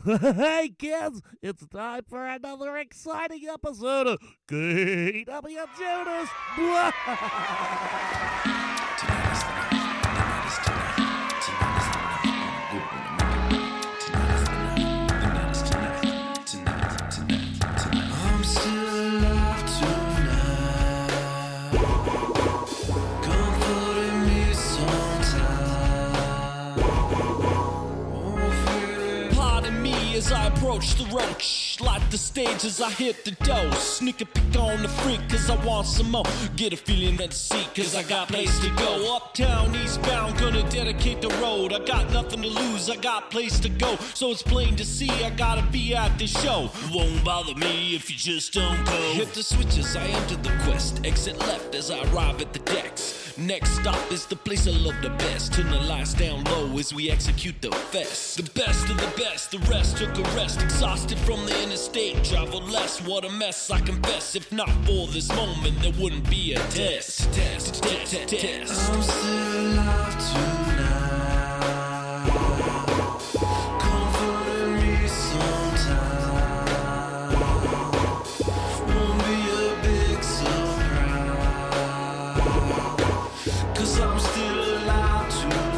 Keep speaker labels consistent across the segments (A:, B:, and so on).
A: Hey kids, it's time for another exciting episode of KWJUDAS.
B: I'm still alive tonight, comforting me sometime. Pardon me as I approach the roach, light the stage as I hit the dose. Sneak a peek on the freak cause I want some more. Get a feeling at the seat cause I got place to go. Uptown, eastbound, gonna dedicate the road. I got nothing to lose, I got place to go. So it's plain to see I gotta be at the show. Won't bother me if you just don't go. Hit the switches, I enter the quest. Exit left as I arrive at the decks. Next stop is the place I love the best. Turn the lights down low as we execute the fest. The best of the best, the rest took a rest. Exhausted from the interstate, travel less. What a mess, I confess. If not for this moment, there wouldn't be a test. Test. I'm still alive tonight, comforting me sometime. Won't be a big surprise, cause I'm still alive tonight.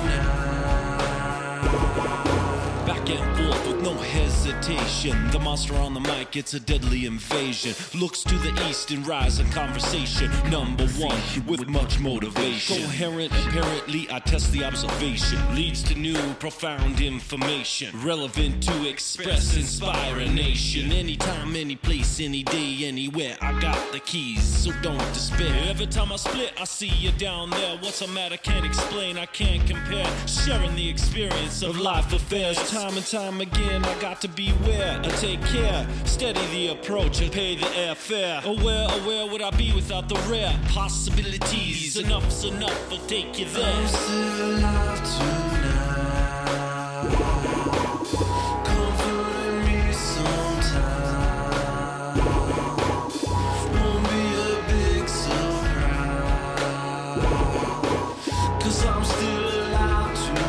B: Back and forth with no hesitation. The monster on the mic, it's a deadly invasion. Looks to the east and rise in conversation. Number one with much motivation. Coherent, apparently, I test the observation. Leads to new, profound information. Relevant to express, inspire a nation. Anytime, any place, any day, anywhere. I got the keys, so don't despair. Every time I split, I see you down there. What's the matter? Can't explain, I can't compare. Sharing the experience of life affairs. Time and time again, I got to beware. I take care, steady the approach and pay the airfare. Where would I be without the rare possibilities? Enough's enough, I'll take you there. I'm still alive tonight, comforting me sometime. Won't be a big surprise, cause I'm still alive tonight.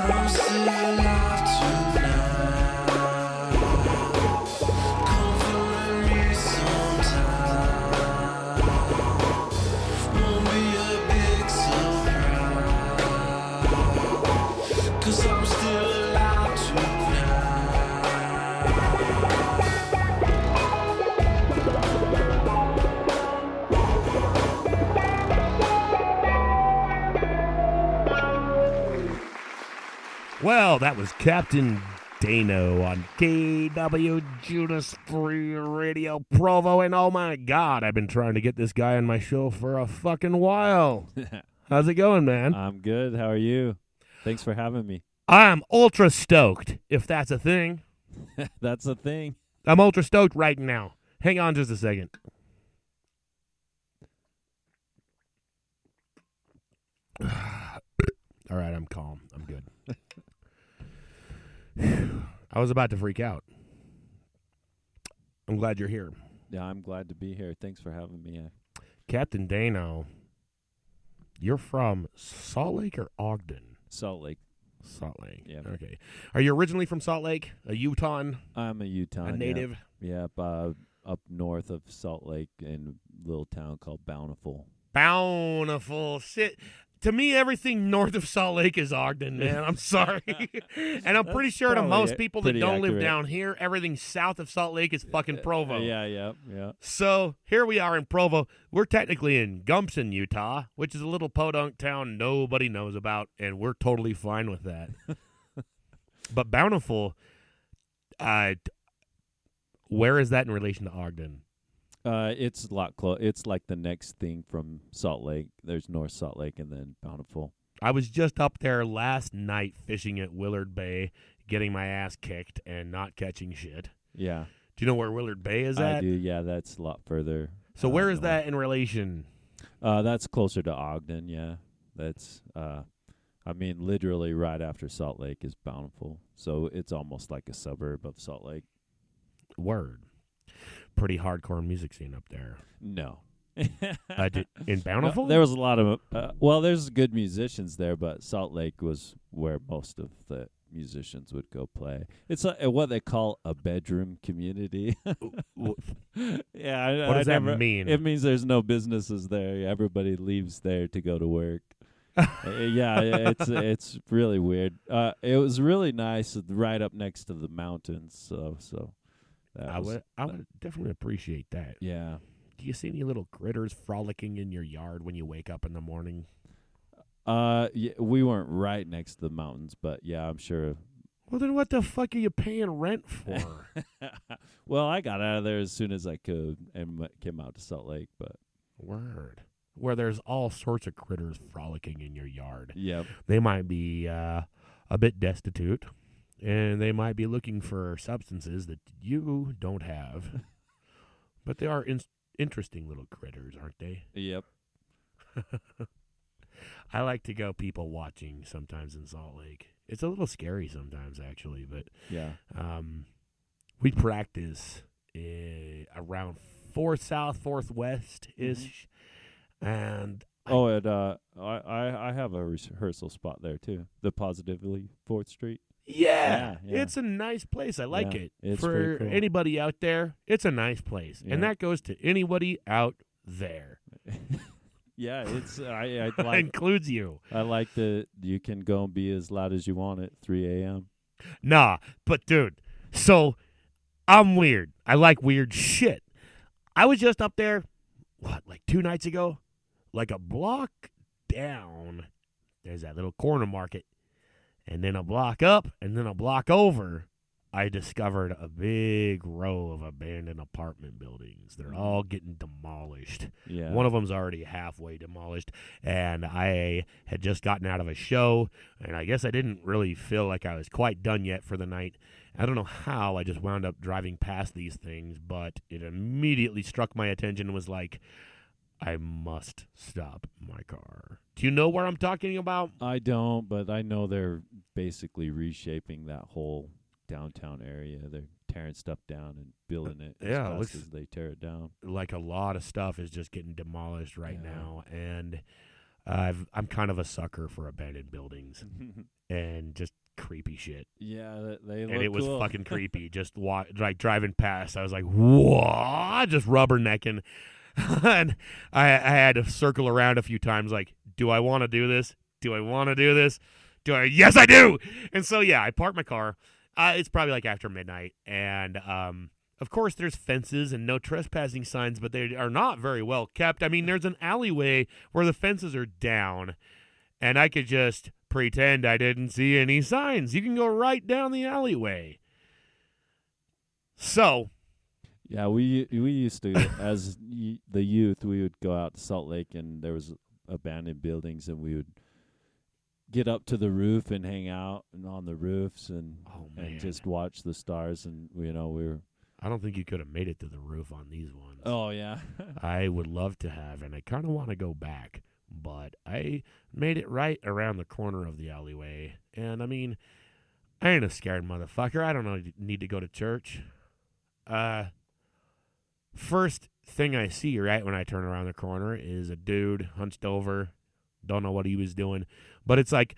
B: I'm still alive tonight, comforting me sometime. Won't be a big surprise, cause I'm still alive tonight.
A: Well, that was CaptainDaneO on KWJUDAS Free Radio Provo, and oh my God, I've been trying to get this guy on my show for a fucking while. How's it going, man?
C: I'm good. How are you? Thanks for having me.
A: I'm ultra stoked, if that's a thing.
C: That's a thing.
A: I'm ultra stoked right now. Hang on just a second. All right, I'm calm. I'm good. I was about to freak out. I'm glad you're here.
C: Yeah, I'm glad to be here. Thanks for having me.
A: CaptainDaneO, you're from Salt Lake or Ogden?
C: Salt Lake.
A: Salt Lake.
C: Yeah.
A: Okay. Are you originally from Salt Lake? A Utahn?
C: I'm a Utah.
A: A native?
C: Yep. Up north of Salt Lake in a little town called Bountiful.
A: Bountiful. Shit. To me, everything north of Salt Lake is Ogden, man. I'm sorry. And I'm pretty sure to most people that don't live down here, everything south of Salt Lake is fucking Provo.
C: Yeah.
A: So here we are in Provo. We're technically in Gumpson, Utah, which is a little podunk town nobody knows about, and we're totally fine with that. But Bountiful, Where is that in relation to Ogden?
C: It's a lot close. It's like the next thing from Salt Lake. There's North Salt Lake and then Bountiful.
A: I was just up there last night fishing at Willard Bay, getting my ass kicked and not catching shit.
C: Yeah.
A: Do you know where Willard Bay is at?
C: I do. Yeah, that's a lot further.
A: So where is
C: north.
A: that in relation?
C: That's closer to Ogden. Yeah, that's. I mean, literally right after Salt Lake is Bountiful, so it's almost like a suburb of Salt Lake.
A: Word. Pretty hardcore music scene up there.
C: No.
A: In Bountiful?
C: No, there was a lot of there's good musicians there, but Salt Lake was where most of the musicians would go play. It's what they call a bedroom community. Yeah,
A: what does that mean?
C: It means there's no businesses there. Everybody leaves there to go to work. Yeah, it's really weird. It was really nice, right up next to the mountains. So
A: I would definitely appreciate that.
C: Yeah.
A: Do you see any little critters frolicking in your yard when you wake up in the morning?
C: Yeah, we weren't right next to the mountains, but yeah, I'm sure.
A: Well, then what the fuck are you paying rent for?
C: Well, I got out of there as soon as I could and came out to Salt Lake, but.
A: Word. Where there's all sorts of critters frolicking in your yard.
C: Yep.
A: They might be a bit destitute, and they might be looking for substances that you don't have. But they are interesting little critters, aren't they?
C: Yep.
A: I like to go people watching sometimes in Salt Lake. It's a little scary sometimes, actually, but
C: yeah.
A: We practice around 4 South, 4th West-ish, and
C: I have a rehearsal spot there too. The Positively 4th Street.
A: Yeah,
C: yeah.
A: It's a nice place. I like it.
C: It's
A: For
C: cool.
A: anybody out there, it's a nice place,
C: Yeah.
A: and that goes to anybody out there.
C: Yeah, it's I
A: That
C: like
A: includes you.
C: I like that you can go and be as loud as you want at 3 a.m.
A: Nah, but dude, so I'm weird. I like weird shit. I was just up there, like 2 nights ago? Like a block down, there's that little corner market. And then a block up, and then a block over, I discovered a big row of abandoned apartment buildings. They're all getting demolished.
C: Yeah.
A: One of them's already halfway demolished, and I had just gotten out of a show, and I guess I didn't really feel like I was quite done yet for the night. I don't know how I just wound up driving past these things, but it immediately struck my attention and was like, I must stop my car. Do you know where I'm talking about?
C: I don't, but I know they're basically reshaping that whole downtown area. They're tearing stuff down and building it as
A: Yeah, it
C: fast
A: looks
C: as they tear it down.
A: like a lot of stuff is just getting demolished right now, and I'm kind of a sucker for abandoned buildings and just creepy shit.
C: Yeah, they look
A: And it was
C: cool.
A: fucking creepy. Just like driving past, I was like, "Whoa!" Just rubbernecking, and I had to circle around a few times. Like, do I want to do this? Do I want to do this? Do I? Yes, I do. And so yeah, I parked my car. It's probably like after midnight, and of course there's fences and no trespassing signs, but they are not very well kept. I mean, there's an alleyway where the fences are down, and I could just pretend I didn't see any signs. You can go right down the alleyway. So,
C: Yeah, we used to, as the youth, we would go out to Salt Lake, and there was abandoned buildings, and we would get up to the roof and hang out and on the roofs and just watch the stars. And we were.
A: I don't think you could have made it to the roof on these ones.
C: Oh yeah.
A: I would love to have, and I kind of want to go back, but I made it right around the corner of the alleyway. And I mean, I ain't a scared motherfucker. I don't need to go to church. First thing I see right when I turn around the corner is a dude hunched over. Don't know what he was doing, but it's like,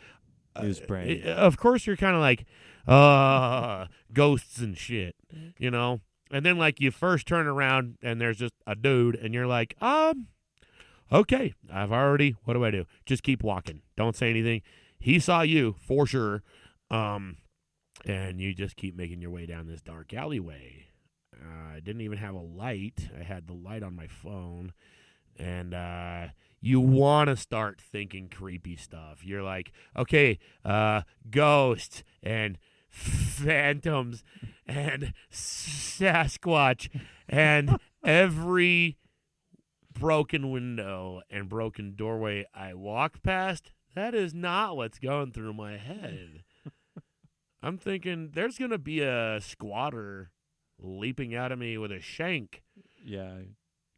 C: He was praying.
A: of course you're kind of like, ghosts and shit, you know? And then like you first turn around and there's just a dude and you're like, okay, what do I do? Just keep walking. Don't say anything. He saw you for sure. And you just keep making your way down this dark alleyway. I didn't even have a light. I had the light on my phone. And you want to start thinking creepy stuff. You're like, okay, ghosts and phantoms and Sasquatch and every broken window and broken doorway I walk past. That is not what's going through my head. I'm thinking there's going to be a squatter leaping out of me with a shank.
C: Yeah,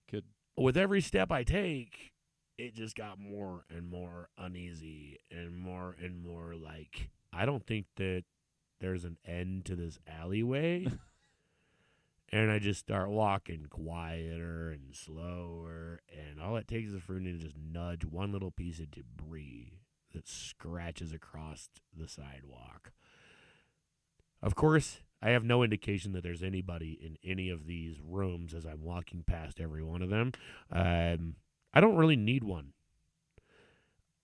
C: could.
A: With every step I take, it just got more and more uneasy and more like, I don't think that there's an end to this alleyway. And I just start walking quieter and slower, and all it takes is for me to just nudge one little piece of debris that scratches across the sidewalk. Of course, I have no indication that there's anybody in any of these rooms as I'm walking past every one of them. I don't really need one.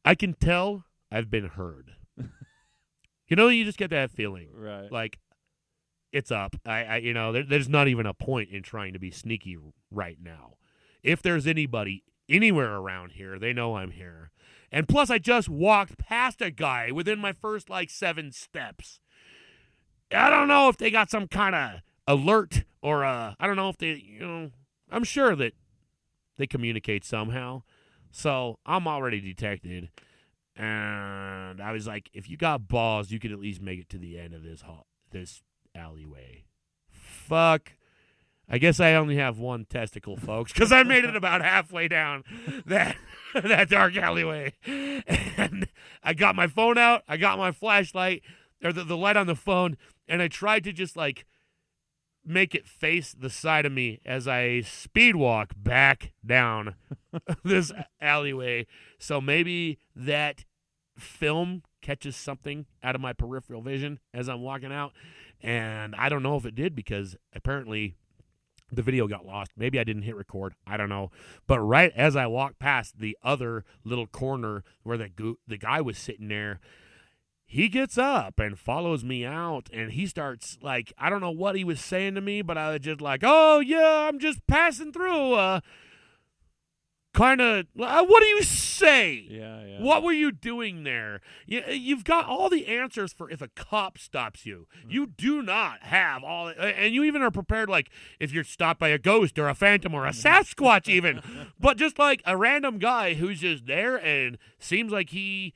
A: I can tell I've been heard. You just get that feeling.
C: Right.
A: Like, it's up. There's not even a point in trying to be sneaky right now. If there's anybody anywhere around here, they know I'm here. And plus, I just walked past a guy within my first, 7 steps. I don't know if they got some kind of alert or, I don't know if they, I'm sure that they communicate somehow. So I'm already detected. And I was like, if you got balls, you could at least make it to the end of this alleyway. Fuck. I guess I only have one testicle, folks, because I made it about halfway down that dark alleyway. And I got my phone out. I got my flashlight, or the light on the phone, and I tried to just, make it face the side of me as I speed walk back down this alleyway. So maybe that film catches something out of my peripheral vision as I'm walking out. And I don't know if it did, because apparently the video got lost. Maybe I didn't hit record. I don't know. But right as I walked past the other little corner where the guy was sitting there, he gets up and follows me out, and he starts, I don't know what he was saying to me, but I was just like, oh, yeah, I'm just passing through. Kind of, what do you say?
C: Yeah.
A: What were you doing there? You've got all the answers for if a cop stops you. You do not have all, and you even are prepared, if you're stopped by a ghost or a phantom or a Sasquatch even. But just a random guy who's just there and seems like he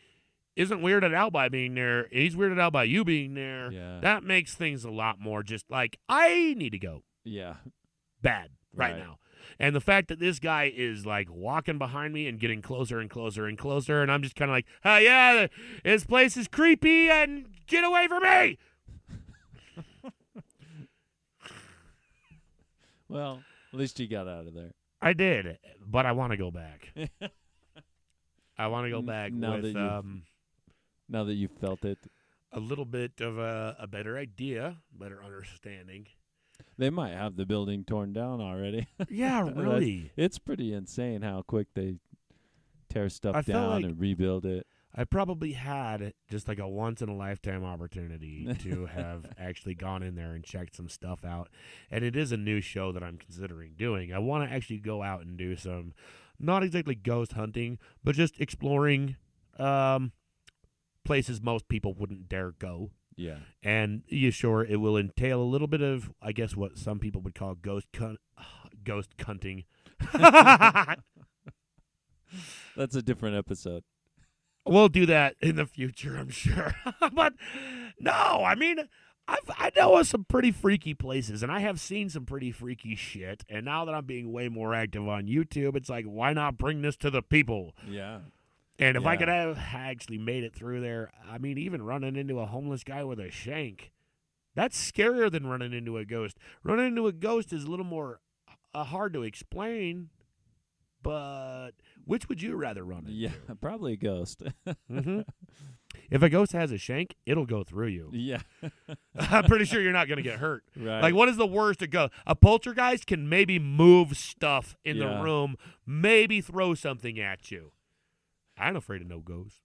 A: isn't weirded out by being there. He's weirded out by you being there.
C: Yeah.
A: That makes things a lot more just I need to go.
C: Yeah.
A: Bad right now. And the fact that this guy is walking behind me and getting closer and closer and closer, and I'm just kind of oh yeah, this place is creepy and get away from me.
C: Well, at least you got out of there.
A: I did, but I want to go back. I want to go back
C: now that you felt it.
A: A little bit of a better idea, better understanding.
C: They might have the building torn down already.
A: Yeah, really.
C: It's pretty insane how quick they tear stuff
A: feel
C: down and rebuild it.
A: I probably had just a once-in-a-lifetime opportunity to have actually gone in there and checked some stuff out. And it is a new show that I'm considering doing. I want to actually go out and do some, not exactly ghost hunting, but just exploring places most people wouldn't dare go.
C: Yeah.
A: And it will entail a little bit of, I guess, what some people would call ghost cunting. That's
C: a different episode.
A: We'll do that in the future, I'm sure. But no, I mean, I know of some pretty freaky places, and I have seen some pretty freaky shit. And now that I'm being way more active on YouTube, it's why not bring this to the people?
C: Yeah.
A: And if I could have actually made it through there, I mean, even running into a homeless guy with a shank, that's scarier than running into a ghost. Running into a ghost is a little more hard to explain, but which would you rather run into?
C: Yeah, probably a ghost.
A: Mm-hmm. If a ghost has a shank, it'll go through you.
C: Yeah.
A: I'm pretty sure you're not going to get hurt.
C: Right.
A: What is the worst to go? A poltergeist can maybe move stuff in the room, maybe throw something at you. I ain't afraid of no ghosts.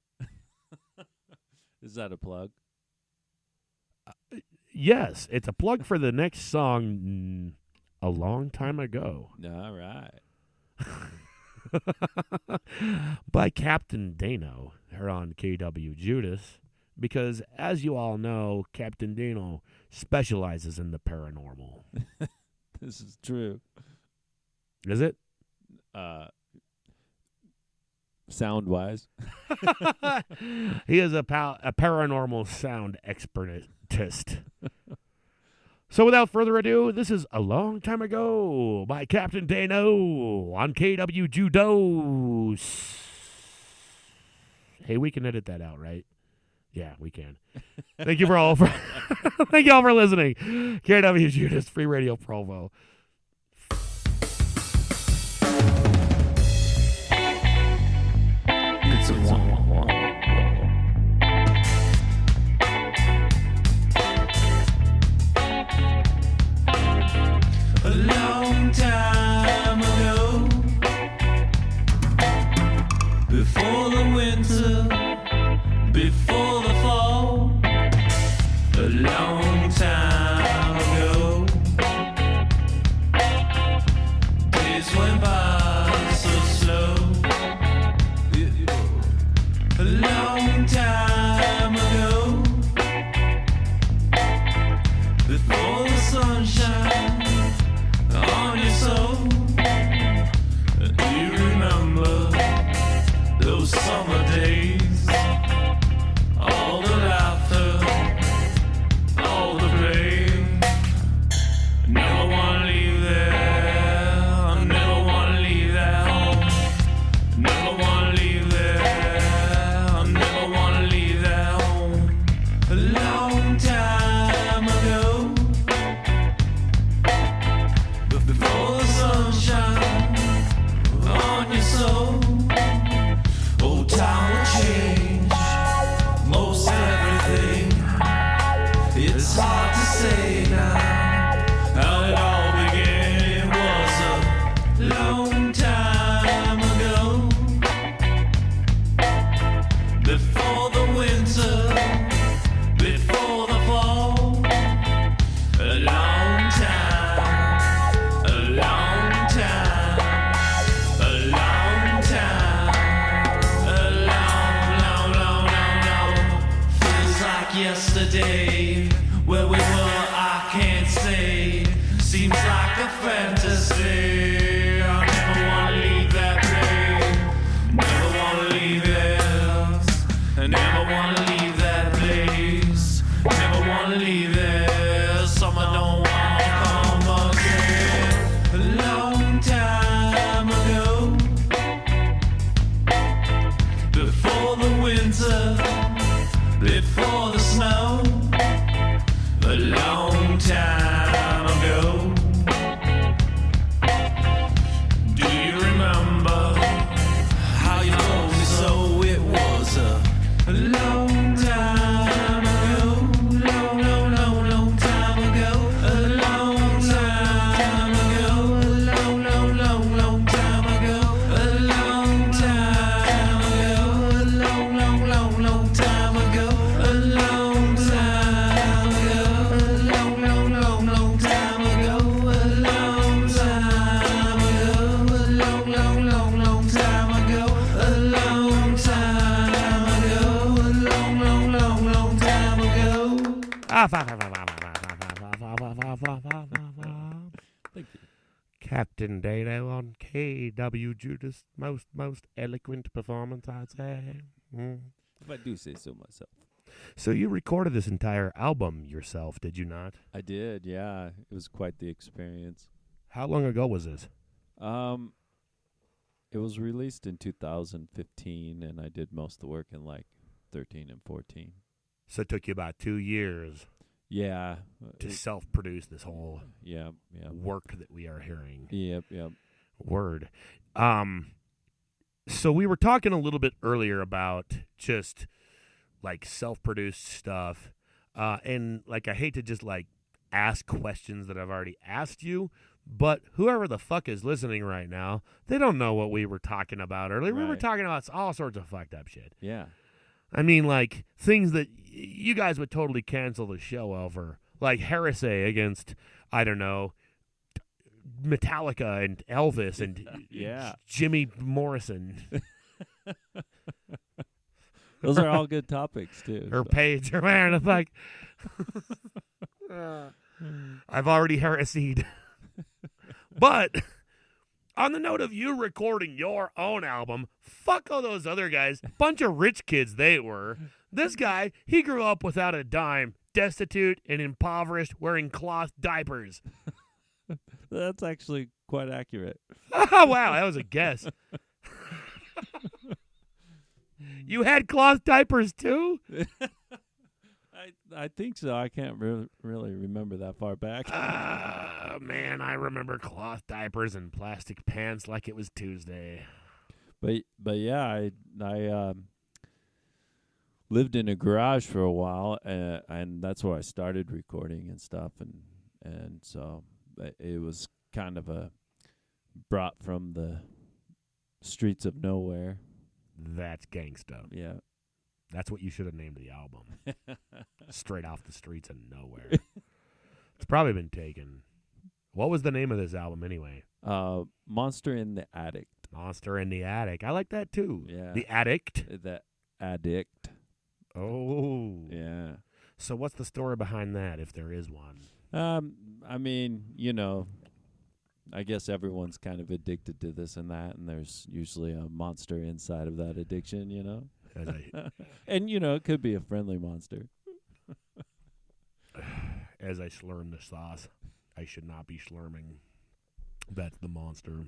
C: Is that a plug?
A: Yes, it's a plug for the next song, A Long Time Ago.
C: All right.
A: By CaptainDaneO here on KWJUDAS. because, as you all know, CaptainDaneO specializes in the paranormal.
C: This is true.
A: Is it?
C: Sound-wise.
A: He is a paranormal sound expertist. So without further ado, this is A Long Time Ago by CaptainDaneO on KWJUDAS. Hey, we can edit that out, right? Yeah, we can. Thank you all for listening. KWJUDAS Free Radio Provo.
B: It's a one. A long time ago, before the winter, before the fall, a long time ago, days went by so slow. A long time ago, before the sunshine on your soul. Do you remember those summer days? All the laughter, all the play. Never wanna leave there. Never wanna leave that home. Never wanna leave there. Never wanna leave that home. A long time ago, before the sunshine on your soul. Oh, time will change most everything. It's hard to say now how it all began. It was a long time ago, before the winter, before the fall. A long time, a long time, a long time, a long. Feels like yesterday, where we were, I can't say. Seems like a fantasy. I never wanna leave that place. Never wanna leave this. I never wanna leave that place. Never wanna leave this. Summer don't wanna come again. A long time ago, before the winter, before the snow. A long time ago. Do you remember how you told me so? It was a long time ago. Long time ago. A long time ago. A long time ago. A long time ago. A long time ago. A long time ago. A long time ago. A long time ago. A long time ago. A long time ago. A long time ago.
C: Thank you.
A: CaptainDaneO on KWJUDAS. Most eloquent performance, I'd say.
C: If I do say so myself.
A: So you recorded this entire album yourself, did you not?
C: I did, yeah. It was quite the experience.
A: How long ago was this?
C: It was released in 2015, and I did most of the work in like 13 and 14.
A: So it took you about 2 years
C: Yeah.
A: to self-produce this whole
C: Yeah.
A: work that we are hearing.
C: Yep.
A: Word. So we were talking a little bit earlier about just like self-produced stuff, and like I hate to just like ask questions that I've already asked you, but whoever the fuck is listening right now, they don't know what we were talking about earlier. We were
C: Right.
A: talking about all sorts of fucked up shit.
C: Yeah.
A: I mean, like things that you guys would totally cancel the show over, like heresy against, I don't know, Metallica and Elvis and
C: Yeah.
A: Jimmy Morrison.
C: Those are all good topics too.
A: Her page, her man, it's like, I've already heresied. But on the note of you recording your own album, fuck all those other guys. Bunch of rich kids they were. This guy, he grew up without a dime, destitute and impoverished, wearing cloth diapers.
C: That's actually quite accurate.
A: Oh, wow, that was a guess. You had cloth diapers too?
C: I think so. I can't really remember that far back.
A: Man, I remember cloth diapers and plastic pants like it was Tuesday.
C: But yeah, I lived in a garage for a while, and that's where I started recording and stuff, and so it was kind of brought from the streets of nowhere.
A: That's gangsta.
C: Yeah.
A: That's what you should have named the album. Straight off the streets of nowhere. It's probably been taken. What was the name of this album anyway?
C: Monster in the Attic.
A: Monster in the Attic. I like that too.
C: Yeah.
A: The Addict.
C: The Addict.
A: Oh.
C: Yeah.
A: So what's the story behind that, if there is one?
C: I mean, I guess everyone's kind of addicted to this and that, and there's usually a monster inside of that addiction, And, it could be a friendly monster.
A: As I slurm the sauce, I should not be slurming. That's the monster.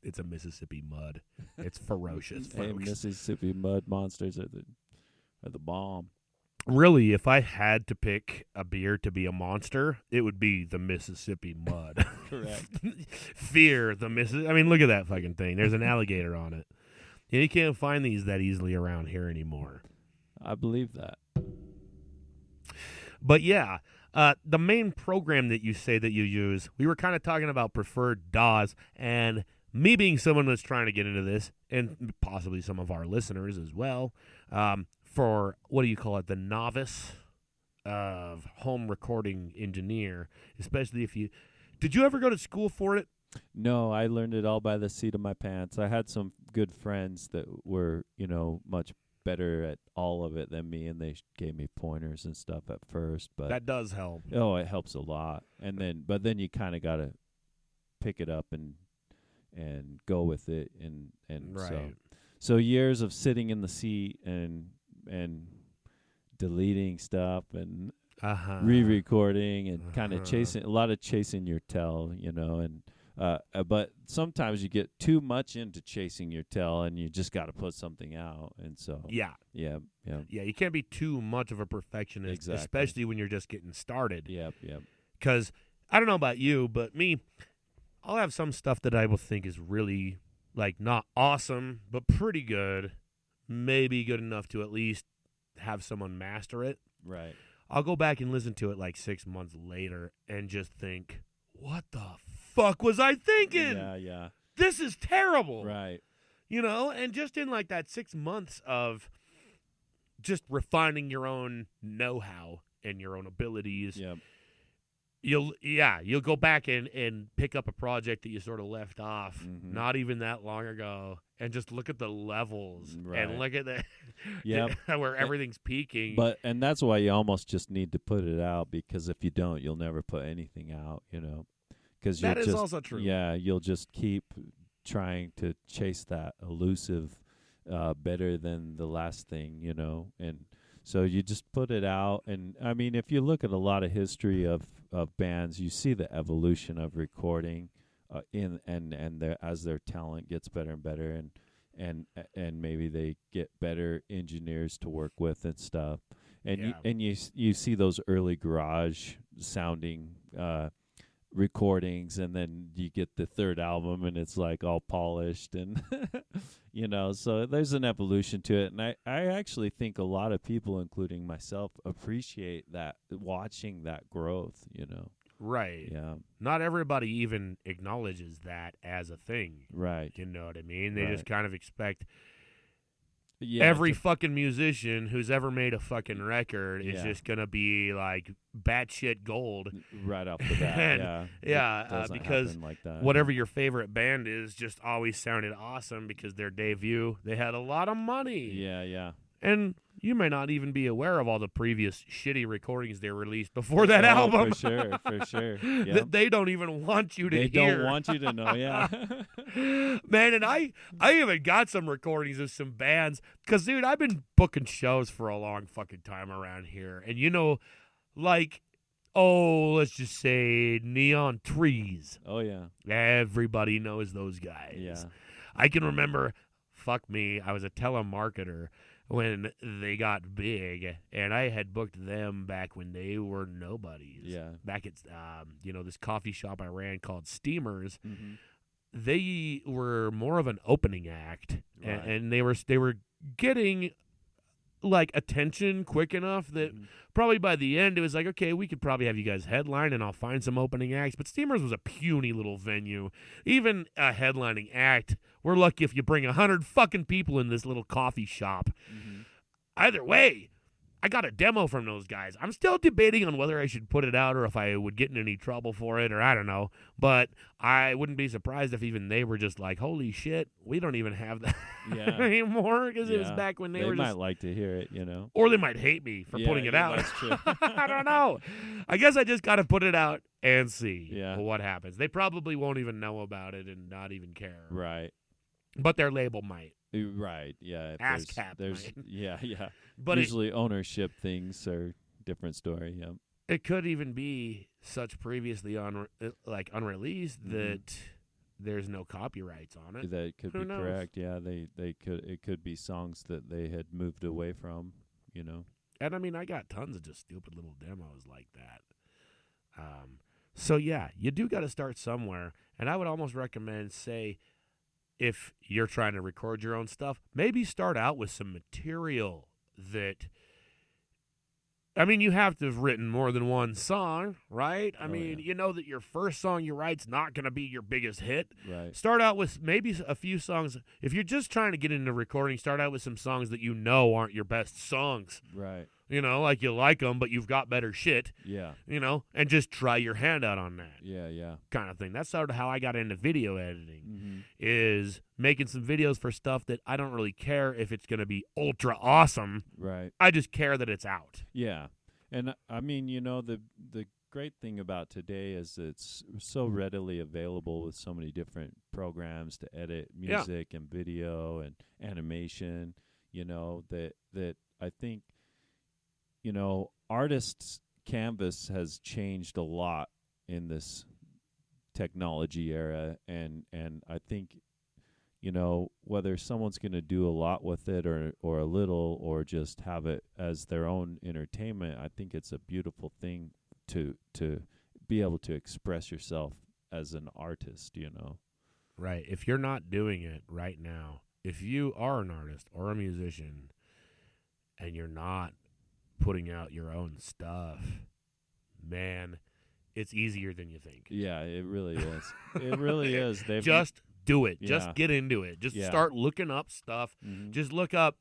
A: It's a Mississippi mud. It's ferocious, folks.
C: Hey, Mississippi mud monsters are the bomb.
A: Really, if I had to pick a beer to be a monster, it would be the Mississippi mud.
C: Correct.
A: Fear the Mississippi. I mean, look at that fucking thing. There's an alligator on it. You can't find these that easily around here anymore.
C: I believe that.
A: But yeah, the main program that you say that you use, we were kind of talking about preferred DAWs, and me being someone that's trying to get into this, and possibly some of our listeners as well, for, what do you call it, the novice of home recording engineer, especially if you... Did you ever go to school for it?
C: No, I learned it all by the seat of my pants. I had some good friends that were, much better at all of it than me, and they gave me pointers and stuff at first. But
A: that does help.
C: Oh, it helps a lot. But then you kind of got to pick it up and go with it, and
A: right.
C: So years of sitting in the seat and deleting stuff and re-recording and kind of chasing your tail, and but sometimes you get too much into chasing your tail and you just got to put something out, and so yeah,
A: you can't be too much of a perfectionist,
C: exactly.
A: Especially when you're just getting started.
C: Yep.
A: Because I don't know about you, but me, I'll have some stuff that I will think is really not awesome, but pretty good, maybe good enough to at least have someone master it.
C: Right.
A: I'll go back and listen to it 6 months later and just think, what the fuck was I thinking?
C: Yeah.
A: This is terrible.
C: Right.
A: And just in that 6 months of just refining your own know-how and your own abilities, you'll go back and pick up a project that you sort of left off not even that long ago, and just look at the levels and look at the where everything's peaking.
C: And that's why you almost just need to put it out, because if you don't, you'll never put anything out, Because
A: that is also true.
C: Yeah, you'll just keep trying to chase that elusive, better than the last thing, and so you just put it out. And I mean, if you look at a lot of history of bands, you see the evolution of recording, as their talent gets better and better, and maybe they get better engineers to work with and stuff, and you see those early garage sounding recordings, and then you get the third album and it's all polished, and so there's an evolution to it. And I actually think a lot of people, including myself, appreciate that, watching that growth,
A: Right.
C: Yeah.
A: Not everybody even acknowledges that as a thing.
C: Right.
A: You know what I mean? They just kind of expect
C: Yeah,
A: every fucking musician who's ever made a fucking record is
C: Yeah.
A: just gonna be like batshit gold.
C: right off the bat.
A: And-
C: yeah,
A: yeah,
C: Doesn't
A: because
C: happen like that.
A: Whatever your favorite band is just always sounded awesome because their debut, they had a lot of money.
C: Yeah,
A: And you may not even be aware of all the previous shitty recordings they released before that album.
C: For sure. Yep.
A: That they don't even want you to
C: They
A: hear.
C: don't want you to know, yeah.
A: Man, and I even got some recordings of some bands. Because, dude, I've been booking shows for a long fucking time around here. And, you know, like, let's just say Neon Trees.
C: Oh, yeah.
A: Everybody knows those guys.
C: Yeah.
A: I can remember, fuck me, I was a telemarketer when they got big, and I had booked them back when they were nobodies.
C: Yeah.
A: Back at, this coffee shop I ran called Steamers.
C: Mm-hmm.
A: They were more of an opening act,
C: Right.
A: and they were getting like attention quick enough that
C: Mm-hmm.
A: probably by the end it was like, okay, we could probably have you guys headline and I'll find some opening acts. But Steamers was a puny little venue. Even a headlining act, we're lucky if you bring 100 fucking people in this little coffee shop.
C: Mm-hmm.
A: Either way, I got a demo from those guys. I'm still debating on whether I should put it out or if I would get in any trouble for it, or I don't know. But I wouldn't be surprised if even they were just like, holy shit, we don't even have that
C: Yeah.
A: anymore, because it was
C: Yeah.
A: back when they
C: They
A: were
C: might
A: just...
C: like to hear it, you know.
A: Or they might hate me for
C: Yeah,
A: putting it
C: yeah,
A: out.
C: that's true.
A: I don't know. I guess I just got to put it out and see
C: Yeah.
A: what happens. They probably won't even know about it and not even care.
C: Right.
A: But their label might.
C: Right, yeah. if
A: Ask Cap
C: there's
A: might.
C: Yeah.
A: But
C: usually ownership things are different story, yeah.
A: it could even be such previously unreleased
C: Mhm.
A: that there's no copyrights on it.
C: That could
A: Who
C: be
A: knows?
C: correct. Yeah, it could be songs that they had moved away from, you know.
A: And I mean, I got tons of just stupid little demos like that. So yeah, you do got to start somewhere. And I would almost recommend, say, if you're trying to record your own stuff, maybe start out with some material that, I mean, you have to have written more than one song, right? I mean,
C: yeah.
A: you know that your first song you write's not going to be your biggest hit.
C: Right.
A: Start out with maybe a few songs. If you're just trying to get into recording, start out with some songs that you know aren't your best songs.
C: Right.
A: You know, like you like them, but you've got better shit,
C: Yeah.
A: you know, and just try your hand out on that
C: Yeah.
A: kind of thing. That's sort of how I got into video editing,
C: Mm-hmm.
A: is making some videos for stuff that I don't really care if it's going to be ultra awesome.
C: Right.
A: I just care that it's out.
C: Yeah. And I mean, you know, the great thing about today is it's so readily available with so many different programs to edit music and video and animation, you know, that I think, you know, artists' canvas has changed a lot in this technology era, and I think, you know, whether someone's going to do a lot with it or a little or just have it as their own entertainment, I think it's a beautiful thing to be able to express yourself as an artist, you know.
A: Right. If you're not doing it right now, if you are an artist or a musician and you're not putting out your own stuff, man, it's easier than you think.
C: Yeah, it really is. It really is. They've
A: Just do it.
C: Yeah.
A: Just get into it. Just
C: Yeah.
A: start looking up stuff.
C: Mhm.
A: Just look up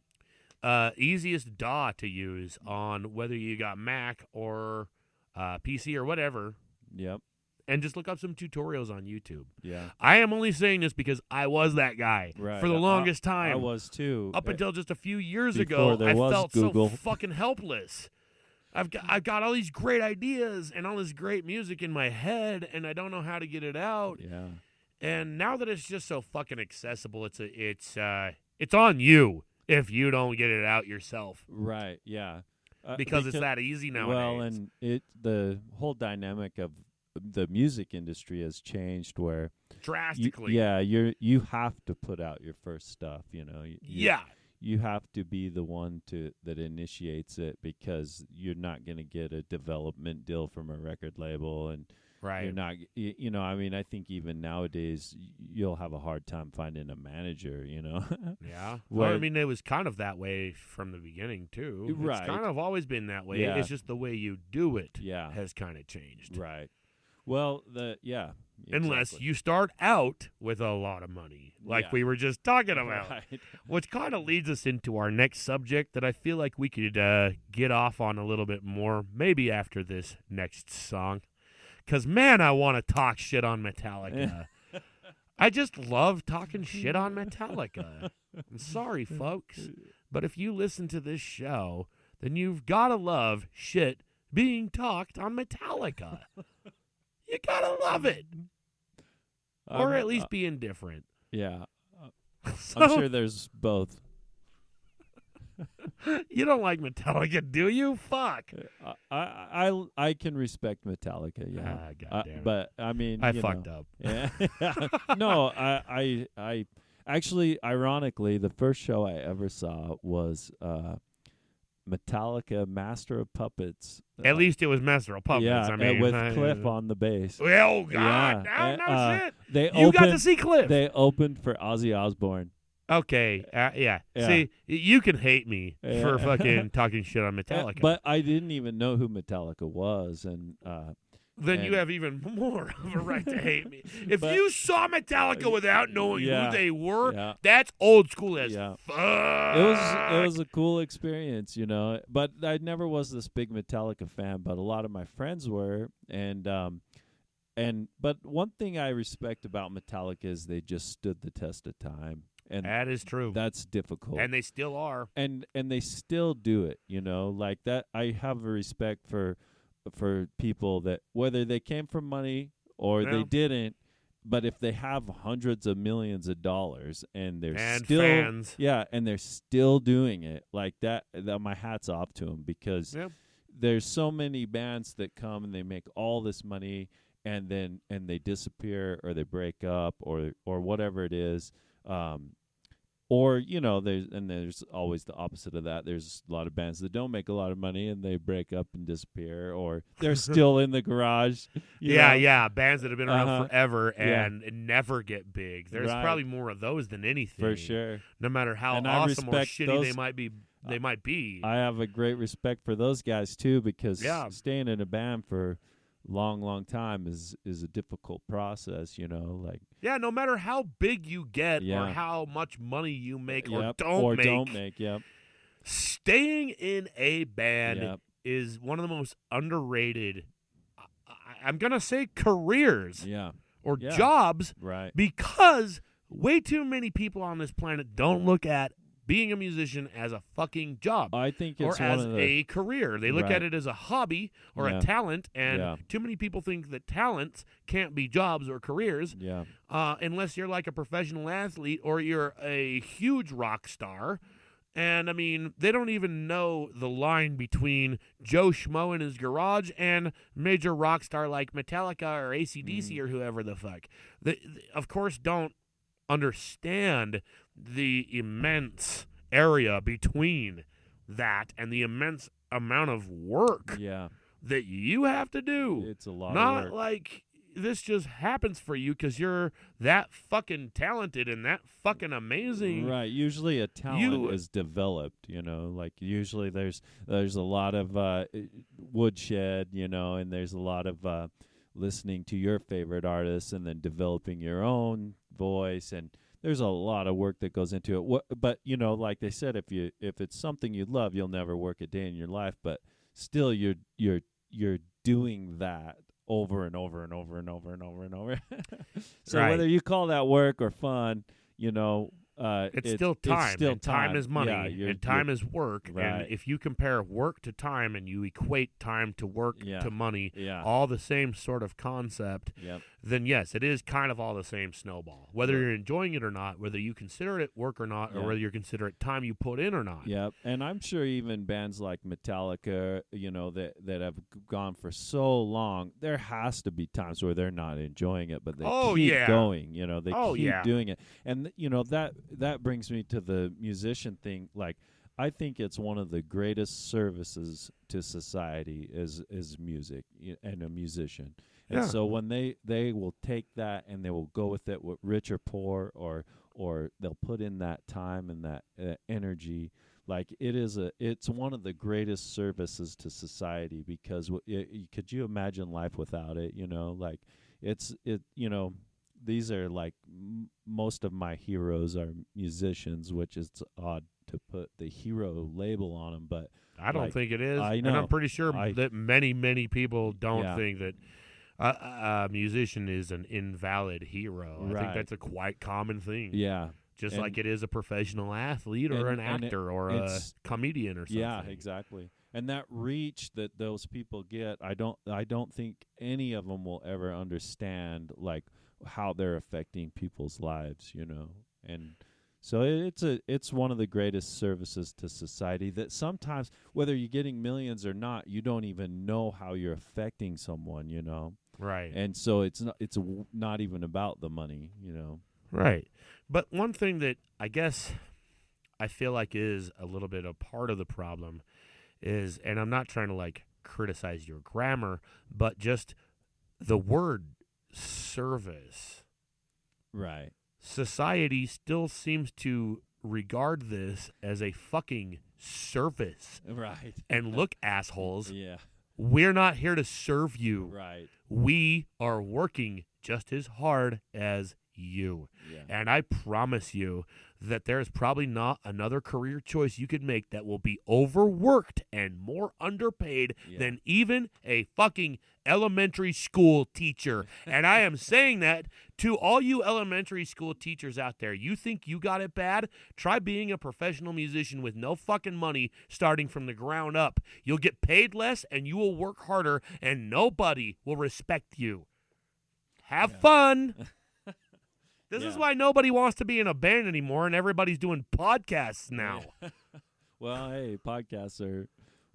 A: easiest DAW to use on whether you got Mac or PC or whatever,
C: Yep.
A: and just look up some tutorials on YouTube.
C: Yeah.
A: I am only saying this because I was that guy
C: Right.
A: for the longest time.
C: I was too.
A: Up until just a few years
C: Before
A: ago,
C: there
A: I
C: was
A: felt
C: Google.
A: so fucking helpless. I've got all these great ideas and all this great music in my head, and I don't know how to get it out.
C: Yeah.
A: And now that it's just so fucking accessible, it's on you if you don't get it out yourself,
C: Right. Yeah.
A: because it's that easy nowadays.
C: Well, and the whole dynamic of the music industry has changed where
A: drastically.
C: you have to put out your first stuff, you know.
A: Yeah.
C: You have to be the one that initiates it, because you're not going to get a development deal from a record label, and
A: Right.
C: you're not, you know, I mean, I think even nowadays you'll have a hard time finding a manager, you know.
A: Yeah.
C: Where-
A: Well, I mean, it was kind of that way from the beginning, too.
C: Right.
A: It's kind of always been that way.
C: Yeah.
A: It's just the way you do it
C: Yeah.
A: has kind of changed.
C: Right. Well,
A: Unless
C: exactly.
A: you start out with a lot of money, like
C: Yeah.
A: we were just talking about.
C: Right.
A: Which kind of leads us into our next subject that I feel like we could get off on a little bit more, maybe after this next song. Because, man, I want to talk shit on Metallica. I just love talking shit on Metallica. I'm sorry, folks. But if you listen to this show, then you've got to love shit being talked on Metallica. You got to love it. Or at least be indifferent.
C: Yeah.
A: So,
C: I'm sure there's both.
A: You don't like Metallica, do you? Fuck.
C: I can respect Metallica, yeah.
A: God damn it.
C: But I mean,
A: I fucked up.
C: Yeah. No, I actually, ironically, the first show I ever saw was Metallica Master of Puppets.
A: At least it was Master of Puppets.
C: Yeah,
A: I mean,
C: with Cliff on the bass.
A: Oh, God.
C: Yeah.
A: No shit.
C: They
A: You got to see Cliff.
C: They opened for Ozzy Osbourne.
A: Okay, yeah.
C: Yeah.
A: See, you can hate me
C: Yeah.
A: for fucking talking shit on Metallica.
C: But I didn't even know who Metallica was, and
A: then you have even more of a right to hate me. If you saw Metallica without knowing who they were, that's old school as fuck.
C: It was a cool experience, But I never was this big Metallica fan, but a lot of my friends were, but one thing I respect about Metallica is they just stood the test of time. And
A: that is true.
C: That's difficult.
A: And they still are.
C: And they still do it, like that. I have a respect for people that whether they came from money or they didn't, but if they have hundreds of millions of dollars and they're still
A: fans.
C: Yeah, and they're still doing it like that my hat's off to them, because there's so many bands that come and they make all this money and they disappear or they break up or whatever it is. Or there's always the opposite of that. There's a lot of bands that don't make a lot of money and they break up and disappear, or they're still in the garage.
A: Yeah, bands that have been around forever and never get big. There's probably more of those than anything,
C: for sure.
A: No matter how awesome or shitty they might be.
C: I have a great respect for those guys too, because staying in a band for long time is a difficult process,
A: no matter how big you get or how much money you make or don't make, staying in a band is one of the most underrated, I'm gonna say, careers or jobs,
C: right?
A: Because way too many people on this planet don't look at being a musician as a fucking job.
C: I think it's
A: or as a career. They look at it as a hobby or a talent, and too many people think that talents can't be jobs or careers unless you're like a professional athlete or you're a huge rock star. And, I mean, they don't even know the line between Joe Schmo in his garage and major rock star like Metallica or AC/DC or whoever the fuck. They, of course, don't understand the immense area between that and the immense amount of work that you have to do.
C: It's a lot
A: Not
C: of work.
A: like this just happens for you because you're that fucking talented and that fucking amazing.
C: Right. Usually a talent is developed, like usually there's a lot of woodshed, and there's a lot of listening to your favorite artists and then developing your own voice, and there's a lot of work that goes into it. But like they said, if it's something you love, you'll never work a day in your life. But still, you're doing that over and over and over and over and over and over. So whether you call that work or fun,
A: it's still time.
C: It's still
A: and time is money, and time is work.
C: Right.
A: And if you compare work to time and you equate time to work to money, all the same sort of concept, then yes, it is kind of all the same snowball. Whether you're enjoying it or not, whether you consider it work or not, or whether you consider it time you put in or not.
C: Yep. And I'm sure even bands like Metallica, that have gone for so long, there has to be times where they're not enjoying it, but they keep going. They keep doing it. And that brings me to the musician thing. Like, I think it's one of the greatest services to society is music and a musician. And so when they will take that and they will go with it, with rich or poor, or they'll put in that time and that energy. Like, it's one of the greatest services to society, because could you imagine life without it? Like these are like most of my heroes are musicians, which is odd to put the hero label on them, but
A: I don't think it is.
C: I know.
A: And I'm pretty sure that many people don't think that a musician is an invalid hero. I think that's a quite common thing.
C: Yeah.
A: Just
C: And-
A: like it is a professional athlete or an
C: and
A: actor or a
C: it's-
A: comedian or something.
C: Yeah, exactly. And that reach that those people get, I don't think any of them will ever understand like how they're affecting people's lives, you know. And so it's one of the greatest services to society that sometimes, whether you're getting millions or not, you don't even know how you're affecting someone, you know.
A: Right.
C: And so it's not even about the money, you know.
A: Right. But one thing that I guess I feel like is a little bit a part of the problem is, and I'm not trying to like criticize your grammar, but just the word service.
C: Right.
A: Society still seems to regard this as a fucking service.
C: Right.
A: And look, assholes,
C: Yeah.
A: we're not here to serve you.
C: Right.
A: We are working just as hard as you.
C: Yeah.
A: And I promise you that there's probably not another career choice you could make that will be overworked and more underpaid than even a fucking elementary school teacher. And I am saying that to all you elementary school teachers out there. You think you got it bad? Try being a professional musician with no fucking money starting from the ground up. You'll get paid less and you will work harder and nobody will respect you. Have fun. This is why nobody wants to be in a band anymore, and everybody's doing podcasts now.
C: Well, hey, podcasts are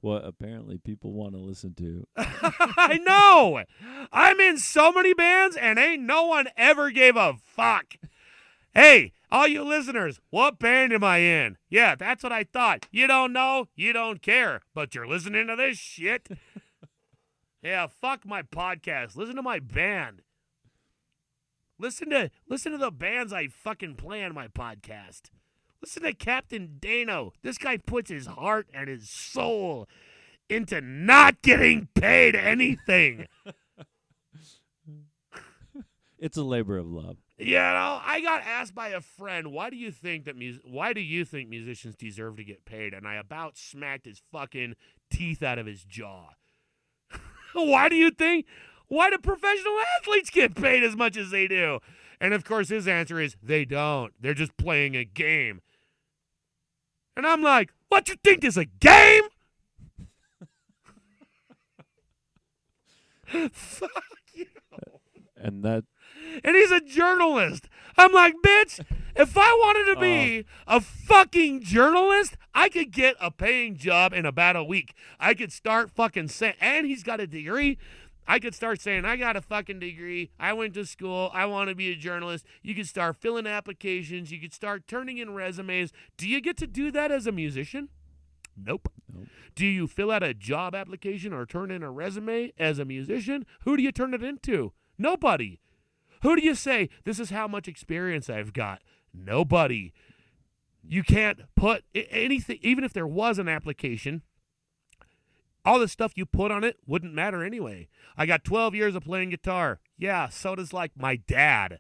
C: what apparently people want to listen to.
A: I know. I'm in so many bands, and ain't no one ever gave a fuck. Hey, all you listeners, what band am I in? Yeah, that's what I thought. You don't know, you don't care, but you're listening to this shit. Yeah, fuck my podcast. Listen to my band. Listen to the bands I fucking play on my podcast. Listen to CaptainDaneO. This guy puts his heart and his soul into not getting paid anything.
C: It's a labor of love.
A: You know, I got asked by a friend, why do you think musicians deserve to get paid? And I about smacked his fucking teeth out of his jaw. Why do professional athletes get paid as much as they do? And of course his answer is they don't. They're just playing a game. And I'm like, what, you think this is a game? Fuck you.
C: And
A: he's a journalist. I'm like, bitch, if I wanted to be a fucking journalist, I could get a paying job in about a week. I could start fucking saying, and he's got a degree. I could start saying, I got a fucking degree. I went to school. I want to be a journalist. You could start filling applications. You could start turning in resumes. Do you get to do that as a musician? Nope. Do you fill out a job application or turn in a resume as a musician? Who do you turn it into? Nobody. Who do you say, this is how much experience I've got? Nobody. You can't put anything, even if there was an application, all the stuff you put on it wouldn't matter anyway. I got 12 years of playing guitar. Yeah, so does like my dad.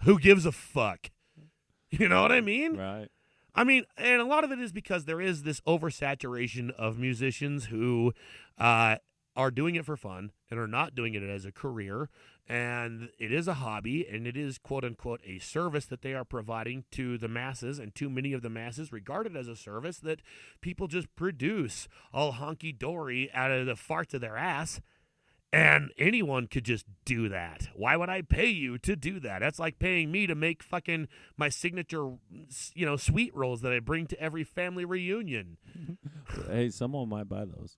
A: Who gives a fuck? You know what I mean?
C: right.
A: I mean, and a lot of it is because there is this oversaturation of musicians who are doing it for fun and are not doing it as a career. And it is a hobby, and it is, quote-unquote, a service that they are providing to the masses, and too many of the masses regard it as a service that people just produce all honky-dory out of the farts of their ass, and anyone could just do that. Why would I pay you to do that? That's like paying me to make fucking my signature, sweet rolls that I bring to every family reunion.
C: Hey, someone might buy those.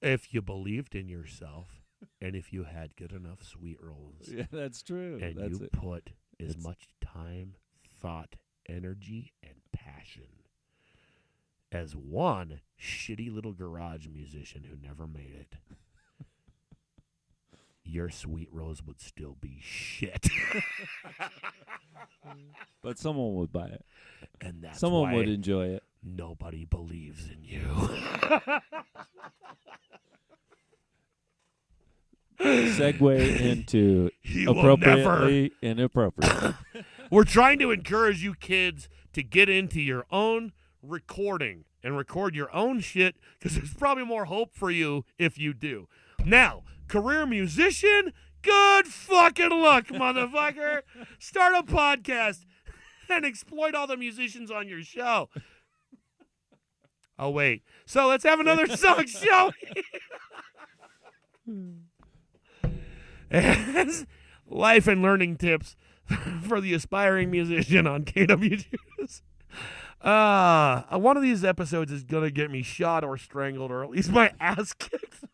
A: If you believed in yourself. And if you had good enough sweet rolls.
C: Yeah, that's true.
A: And
C: that's
A: you put as much time, thought, energy, and passion as one shitty little garage musician who never made it, your sweet rolls would still be shit.
C: But someone would buy it.
A: And that's
C: someone
A: why
C: would enjoy it.
A: Nobody believes in you.
C: Segue into
A: You will
C: appropriately inappropriate.
A: We're trying to encourage you kids to get into your own recording and record your own shit, because there's probably more hope for you if you do. Now, career musician, good fucking luck, motherfucker. Start a podcast. and exploit all the musicians on your show. Oh, wait. So let's have another song, shall we? As life and learning tips for the aspiring musician on KWJUDAS. One of these episodes is going to get me shot or strangled or at least my ass kicked.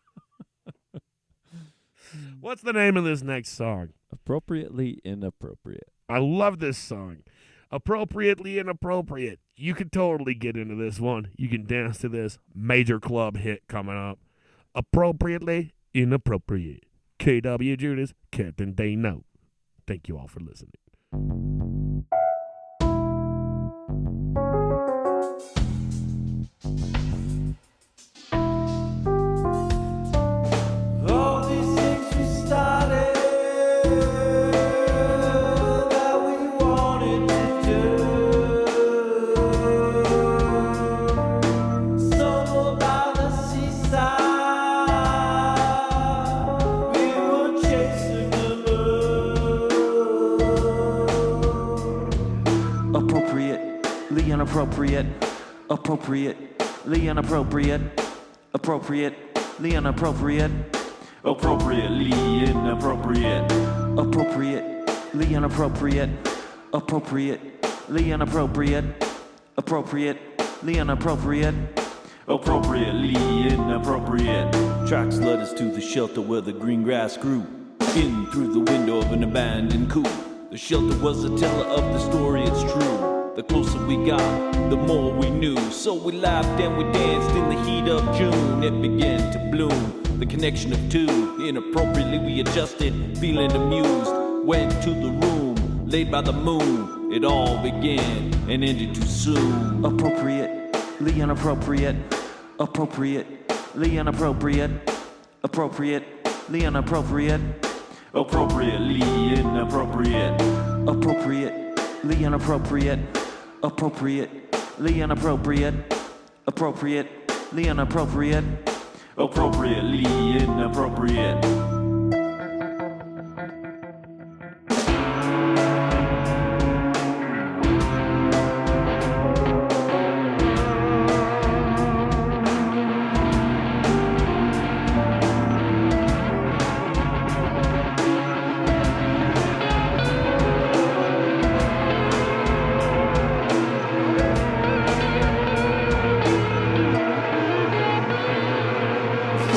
A: What's the name of this next song?
C: Appropriately inappropriate.
A: I love this song. Appropriately inappropriate. You could totally get into this one. You can dance to this major club hit coming up. Appropriately inappropriate. KWJUDAS, CaptainDaneO. Thank you all for listening.
D: All these things we started that we wanted to do. Somewhere by the seaside, we were chasing the moon. Appropriately inappropriate. Appropriately inappropriate. Appropriately inappropriate.
B: Appropriately inappropriate.
D: Appropriately inappropriate. Appropriately inappropriate. Appropriately inappropriate.
B: Appropriately inappropriate. Tracks led us to the shelter where the green grass grew. In through the window of an abandoned coop. The shelter was a teller of the story, it's true. The closer we got, the more we knew. So we laughed and we danced in the heat of June. It began to bloom, the connection of two. Inappropriately we adjusted, feeling amused. Went to the room, laid by the moon. It all began and ended too soon.
D: Appropriately inappropriate. Appropriately inappropriate. Appropriately inappropriate.
B: Appropriately inappropriate.
D: Appropriately inappropriate. Appropriately inappropriate. Appropriately inappropriate.
B: Appropriately inappropriate.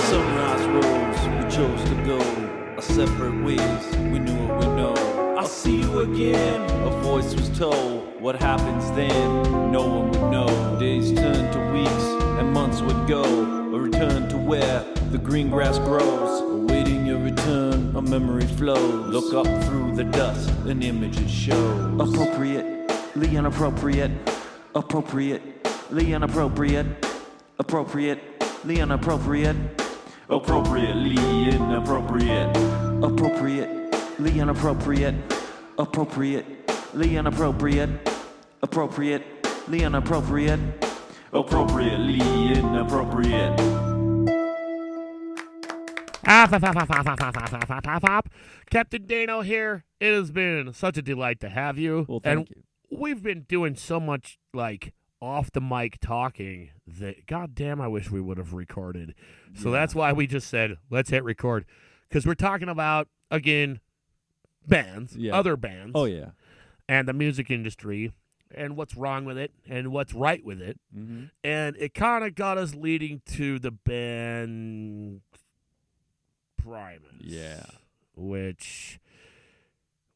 B: Sunrise rose, we chose to go our separate ways. We knew what we know. I'll see you again. A voice was told. What happens then? No one would know. Days turned to weeks and months would go. A return to where the green grass grows. Awaiting your return, a memory flows. Look up through the dust, an image it shows.
D: Appropriately inappropriate. Appropriately inappropriate. Appropriately inappropriate.
B: Appropriately inappropriate.
D: Appropriately inappropriate. Appropriately inappropriate. Appropriately inappropriate.
B: Appropriately inappropriate.
A: CaptainDaneO here. It has been such a delight to have you.
C: Well, thank you.
A: We've been doing so much, like, off the mic talking that, goddamn, I wish we would have recorded. So that's why we just said, let's hit record. Because we're talking about, again, bands, other bands.
C: Oh, yeah.
A: And the music industry and what's wrong with it and what's right with it.
C: Mm-hmm.
A: And it kind of got us leading to the band Primus.
C: Yeah.
A: Which,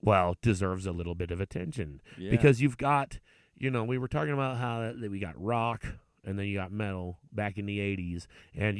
A: well, deserves a little bit of attention.
C: Yeah.
A: Because you've got, you know, we were talking about how that we got rock and then you got metal back in the 80s. And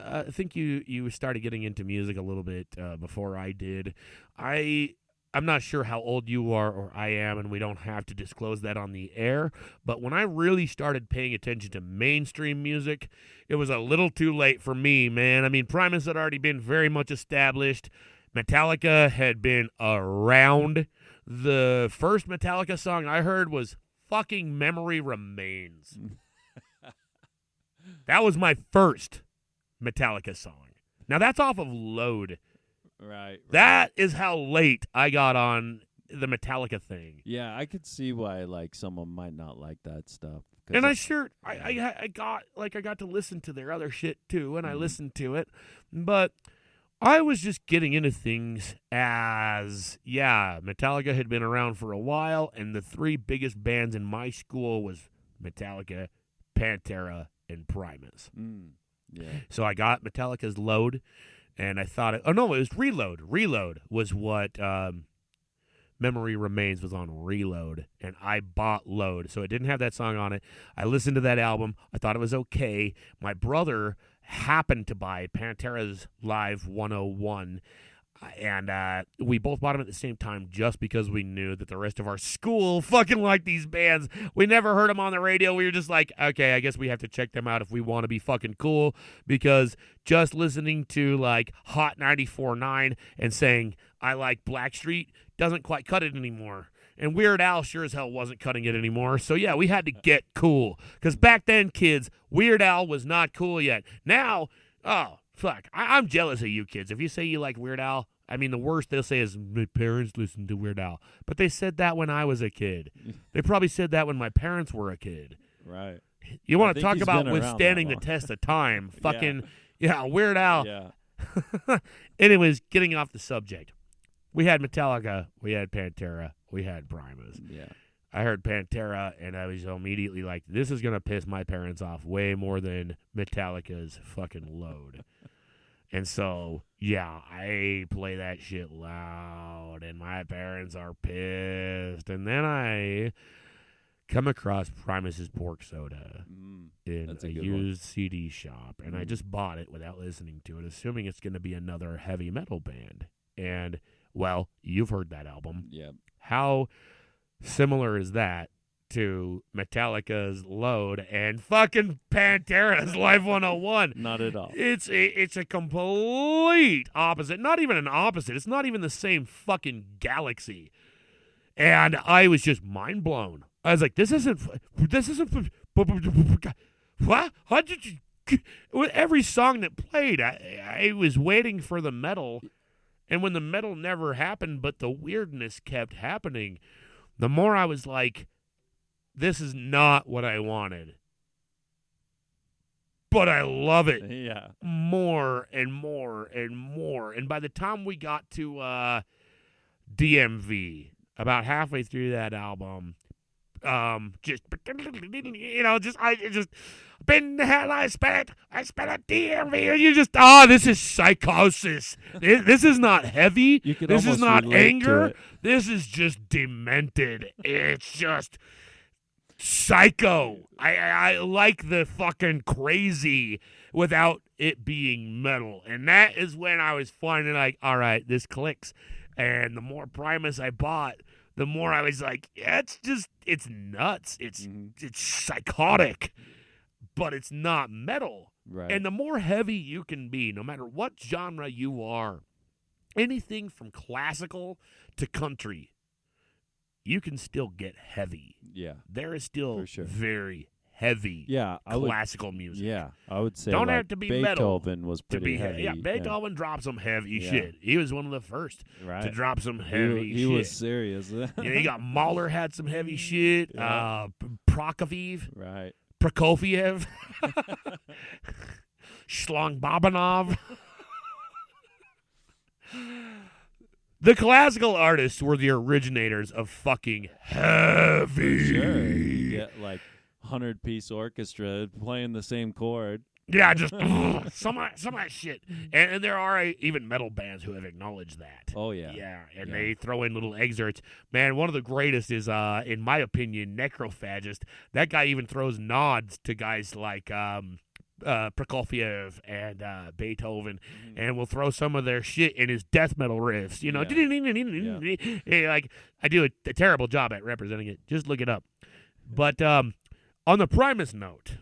A: I think you started getting into music a little bit before I did. I'm not sure how old you are or I am, and we don't have to disclose that on the air. But when I really started paying attention to mainstream music, it was a little too late for me, man. I mean, Primus had already been very much established. Metallica had been around. The first Metallica song I heard was fucking Memory Remains. That was my first Metallica song. Now, that's off of Load.
C: Right.
A: That is how late I got on the Metallica thing.
C: Yeah, I could see why like someone might not like that stuff.
A: And I got to listen to their other shit too, and I listened to it, but I was just getting into things as, Metallica had been around for a while, and the three biggest bands in my school was Metallica, Pantera, and Primus.
C: Yeah.
A: So I got Metallica's Load, and I thought, it was Reload. Reload was what Memory Remains was on Reload, and I bought Load, so it didn't have that song on it. I listened to that album. I thought it was okay. My brother happened to buy Pantera's Live 101, and we both bought them at the same time just because we knew that the rest of our school fucking liked these bands. We never heard them on the radio. We were just like, okay, I guess we have to check them out if we want to be fucking cool, because just listening to like Hot 94.9 and saying I like Blackstreet doesn't quite cut it anymore. And Weird Al sure as hell wasn't cutting it anymore. So, yeah, we had to get cool. Because back then, kids, Weird Al was not cool yet. Now, oh, fuck. I'm jealous of you kids. If you say you like Weird Al, I mean, the worst they'll say is, my parents listened to Weird Al. But they said that when I was a kid. They probably said that when my parents were a kid.
C: Right.
A: You want to
C: think
A: talk
C: he's
A: about
C: been around
A: withstanding
C: that
A: the
C: long.
A: test of time. Fucking, Weird Al.
C: Yeah.
A: Anyways, getting off the subject. We had Metallica, we had Pantera, we had Primus.
C: Yeah.
A: I heard Pantera, and I was immediately like, this is going to piss my parents off way more than Metallica's fucking Load. And so, I play that shit loud, and my parents are pissed. And then I come across Primus's Pork Soda in
C: That's
A: a
C: a good
A: used CD shop, and I just bought it without listening to it, assuming it's going to be another heavy metal band. And, well, you've heard that album.
C: Yeah.
A: How similar is that to Metallica's Load and fucking Pantera's Live 101?
C: Not at all.
A: It's a complete opposite. Not even an opposite. It's not even the same fucking galaxy. And I was just mind blown. I was like, this isn't what? How did you? With every song that played, I was waiting for the metal. And when the metal never happened, but the weirdness kept happening, the more I was like, this is not what I wanted. But I love it.
C: Yeah.
A: More and more and more. And by the time we got to DMV, about halfway through that album, I been the hell I spent at DMV, and you just, this is psychosis. This is not heavy. This is not anger. This is just demented. It's just psycho. I like the fucking crazy without it being metal. And that is when I was finding like, all right, this clicks. And the more Primus I bought, the more I was like, it's nuts. It's psychotic, but it's not metal.
C: Right.
A: And the more heavy you can be, no matter what genre you are, anything from classical to country, you can still get heavy.
C: Yeah.
A: There is still
C: For sure.
A: very heavy classical music.
C: Yeah, I would say
A: Don't
C: like
A: have to be
C: Beethoven
A: metal
C: was
A: to
C: pretty
A: be
C: heavy.
A: Yeah, Beethoven dropped some heavy
C: Yeah.
A: shit. He was one of the first
C: Right.
A: to drop some heavy shit.
C: He was serious.
A: You got Mahler had some heavy shit.
C: Yeah.
A: Prokofiev.
C: Right.
A: Prokofiev. Shlongbabanov. The classical artists were the originators of fucking heavy.
C: Sure. You get like 100-piece orchestra playing the same chord.
A: Yeah, just some of that shit. And there are even metal bands who have acknowledged that.
C: Oh, yeah.
A: Yeah, and they throw in little excerpts. Man, one of the greatest is, in my opinion, Necrophagist. That guy even throws nods to guys like Prokofiev and Beethoven, and will throw some of their shit in his death metal riffs. You know, yeah, like I do a terrible job at representing it. Just look it up. But on the Primus note,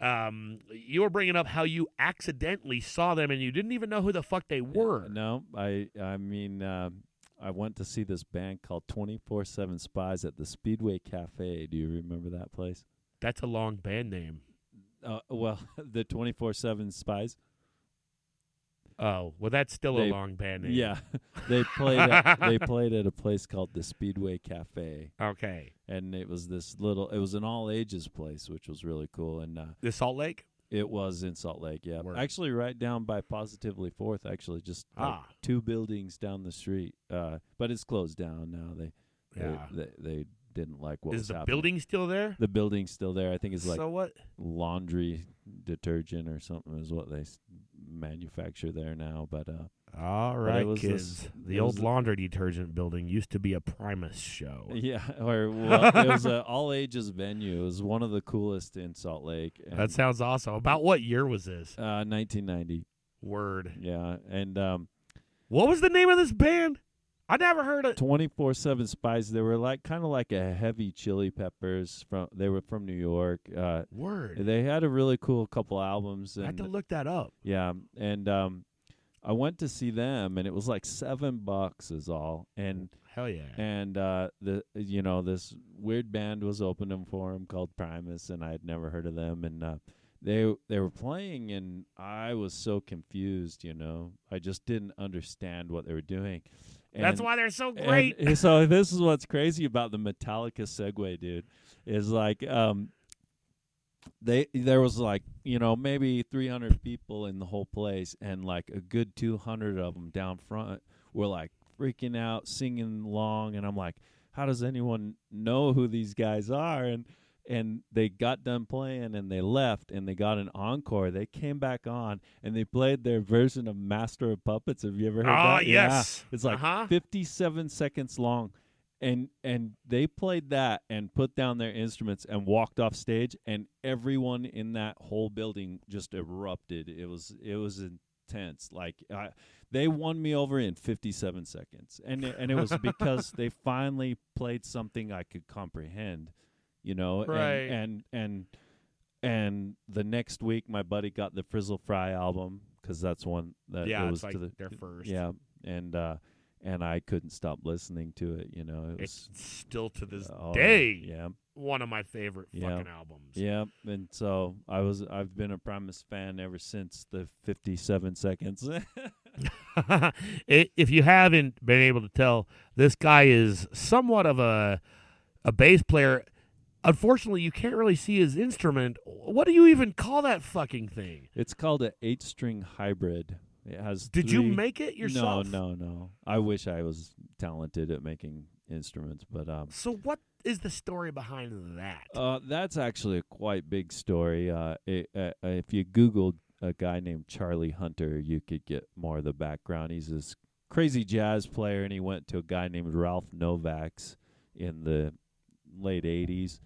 A: you were bringing up how you accidentally saw them and you didn't even know who the fuck they were.
C: No, I mean, I went to see this band called 24/7 Spies at the Speedway Cafe. Do you remember that place?
A: That's a long band name.
C: Well, the 24/7 Spies.
A: Oh, well, that's still a long band name.
C: Yeah, they played at a place called the Speedway Cafe,
A: Okay.
C: and it was it was an all ages place, which was really cool. And
A: The Salt Lake?
C: it was in Salt Lake, yeah,
A: Word.
C: actually right down by Positively Fourth, actually just like 2 buildings down the street. But it's closed down now. They didn't like what was happening.
A: Is the building still there?
C: The building's still there. I think it's like
A: So what?
C: laundry detergent or something is what they manufacture there now. But
A: All right,
C: was
A: kids. The old laundry detergent building used to be a Primus show.
C: yeah, it was an all ages venue. It was one of the coolest in Salt Lake. And,
A: That sounds awesome. About what year was this?
C: 1990.
A: Word.
C: Yeah, and
A: What was the name of this band? I never heard it.
C: 24/7 Spies. They were like kind of like a Heavy Chili Peppers. They were from New York.
A: Word.
C: They had a really cool couple albums. And,
A: I had to look that up.
C: Yeah, and I went to see them, and it was like $7 is all. And
A: Hell yeah.
C: and this weird band was opening for him called Primus, and I had never heard of them. And they were playing, and I was so confused. I just didn't understand what they were doing.
A: That's why they're so great.
C: And so this is what's crazy about the Metallica segue, dude, is like there was like maybe 300 people in the whole place, and like a good 200 of them down front were like freaking out, singing along, and I'm like, how does anyone know who these guys are? And they got done playing, and they left, and they got an encore. They came back on, and they played their version of Master of Puppets. Have you ever heard that?
A: Yes.
C: Yeah. It's like 57 seconds long. And they played that and put down their instruments and walked off stage, and everyone in that whole building just erupted. It was intense. Like they won me over in 57 seconds. And it was because they finally played something I could comprehend.
A: Right.
C: And the next week, my buddy got the Frizzle Fry album, because that's one that it was
A: it's like their first.
C: Yeah, and I couldn't stop listening to it.
A: It's still to this
C: oh,
A: day
C: yeah,
A: one of my favorite fucking albums.
C: yeah. And so I've been a Primus fan ever since the 57 seconds.
A: If you haven't been able to tell, this guy is somewhat of a bass player. Unfortunately, you can't really see his instrument. What do you even call that fucking thing?
C: It's called an 8-string hybrid. It has.
A: Did you make it yourself?
C: No. I wish I was talented at making instruments, but
A: So what is the story behind that?
C: That's actually a quite big story. If you Googled a guy named Charlie Hunter, you could get more of the background. He's this crazy jazz player, and he went to a guy named Ralph Novak's in the late 80s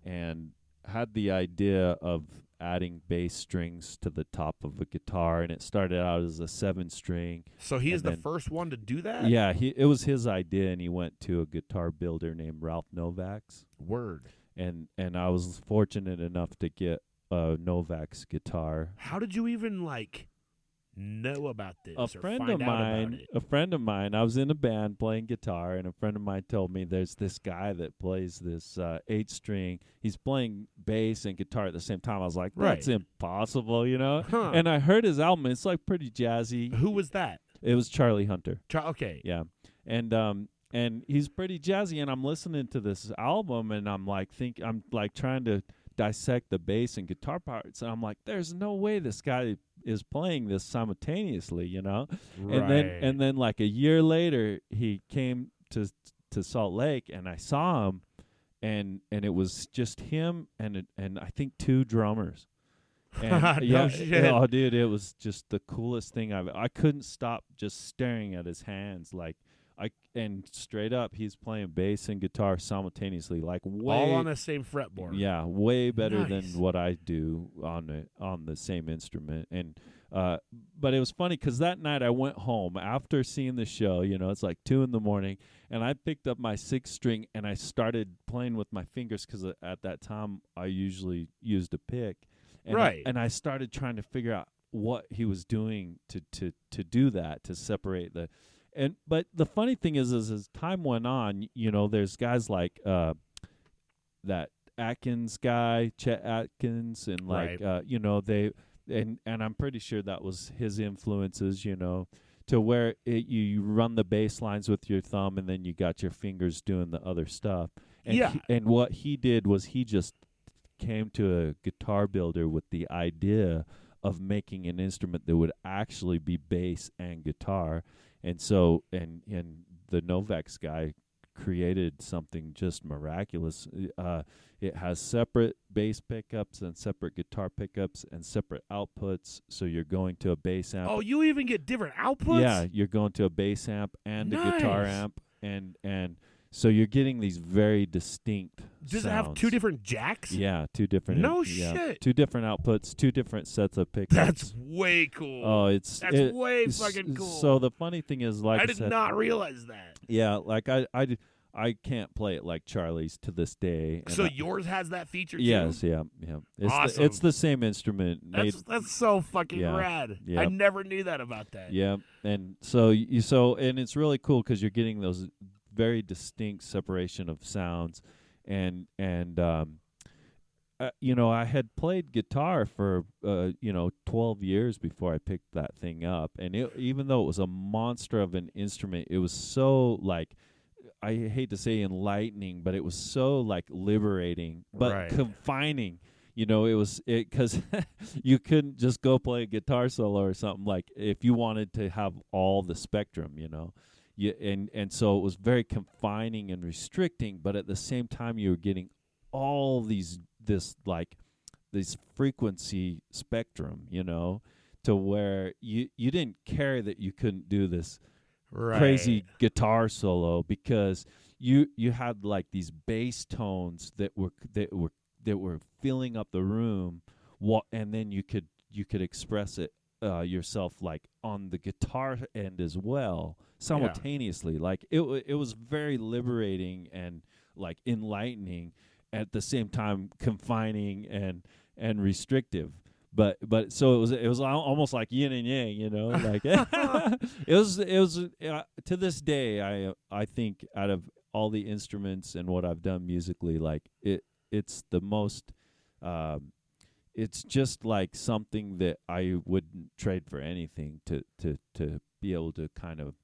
C: and had the idea of adding bass strings to the top of a guitar, and it started out as a 7-string.
A: So he is the first one to do that?
C: Yeah, it was his idea, and he went to a guitar builder named Ralph Novak's.
A: Word.
C: And I was fortunate enough to get a Novak's guitar.
A: How did you even know about this?
C: A friend of mine, I was in a band playing guitar, and a friend of mine told me there's this guy that plays this 8-string. He's playing bass and guitar at the same time. I was like, that's impossible,
A: Huh.
C: And I heard his album. It's like pretty jazzy.
A: Who was that?
C: It was Charlie Hunter.
A: Okay.
C: Yeah. And he's pretty jazzy, and I'm listening to this album, and I'm like trying to dissect the bass and guitar parts, and I'm like, there's no way this guy is playing this simultaneously,
A: Right.
C: And then like a year later, he came to Salt Lake, and I saw him, and it was just him and I think 2 drummers. And
A: No shit.
C: Oh dude, it was just the coolest thing I couldn't stop just staring at his hands, and straight up, he's playing bass and guitar simultaneously, like
A: all on the same fretboard.
C: Yeah, way better
A: Nice.
C: than what I do on the same instrument. And but it was funny because that night I went home after seeing the show. It's like 2 a.m, and I picked up my 6-string and I started playing with my fingers because at that time I usually used a pick. And
A: Right.
C: I started trying to figure out what he was doing to do that, to separate the. But the funny thing is as time went on, there's guys like that Atkins guy, Chet Atkins, and
A: Right.
C: and I'm pretty sure that was his influences, you know, to where you run the bass lines with your thumb and then you got your fingers doing the other stuff. And
A: Yeah.
C: and what he did was he just came to a guitar builder with the idea of making an instrument that would actually be bass and guitar. And so and the Novex guy created something just miraculous. It has separate bass pickups and separate guitar pickups and separate outputs. So you're going to a bass amp.
A: Oh, you even get different outputs?
C: Yeah, you're going to a bass amp and a guitar
A: Nice.
C: amp, and so you're getting these very distinct
A: Does it have
C: sounds.
A: 2 different jacks?
C: Yeah, 2 different.
A: No
C: yeah,
A: shit.
C: 2 different outputs, 2 different sets of pickups.
A: That's way cool.
C: Oh,
A: That's way fucking cool.
C: So the funny thing is, like
A: I did
C: said,
A: not realize that.
C: yeah, like I can't play it like Charlie's to this day. And
A: So yours has that feature too?
C: yes, yeah. It's
A: Awesome.
C: it's the same instrument made.
A: That's so fucking
C: Yeah,
A: rad.
C: yeah.
A: I never knew that about that.
C: Yeah, and so and it's really cool because you're getting those very distinct separation of sounds, and you know, I had played guitar for 12 years before I picked that thing up, and even though it was a monster of an instrument, it was so like, I hate to say enlightening, but it was so like liberating, but
A: Right.
C: confining. You know, because you couldn't just go play a guitar solo or something, like if you wanted to have all the spectrum, you know. And so it was very confining and restricting, but at the same time you were getting all this frequency spectrum, you know, to where you didn't care that you couldn't do this
A: Right.
C: crazy guitar solo, because you had like these bass tones that were filling up the room, and then you could express it yourself like on the guitar end as well simultaneously. Like it was very liberating and like enlightening, at the same time confining and restrictive. But so it was almost like yin and yang, you know. Like it was to this day, I think out of all the instruments and what I've done musically, like it's the most it's just like something that I wouldn't trade for anything, to be able to kind of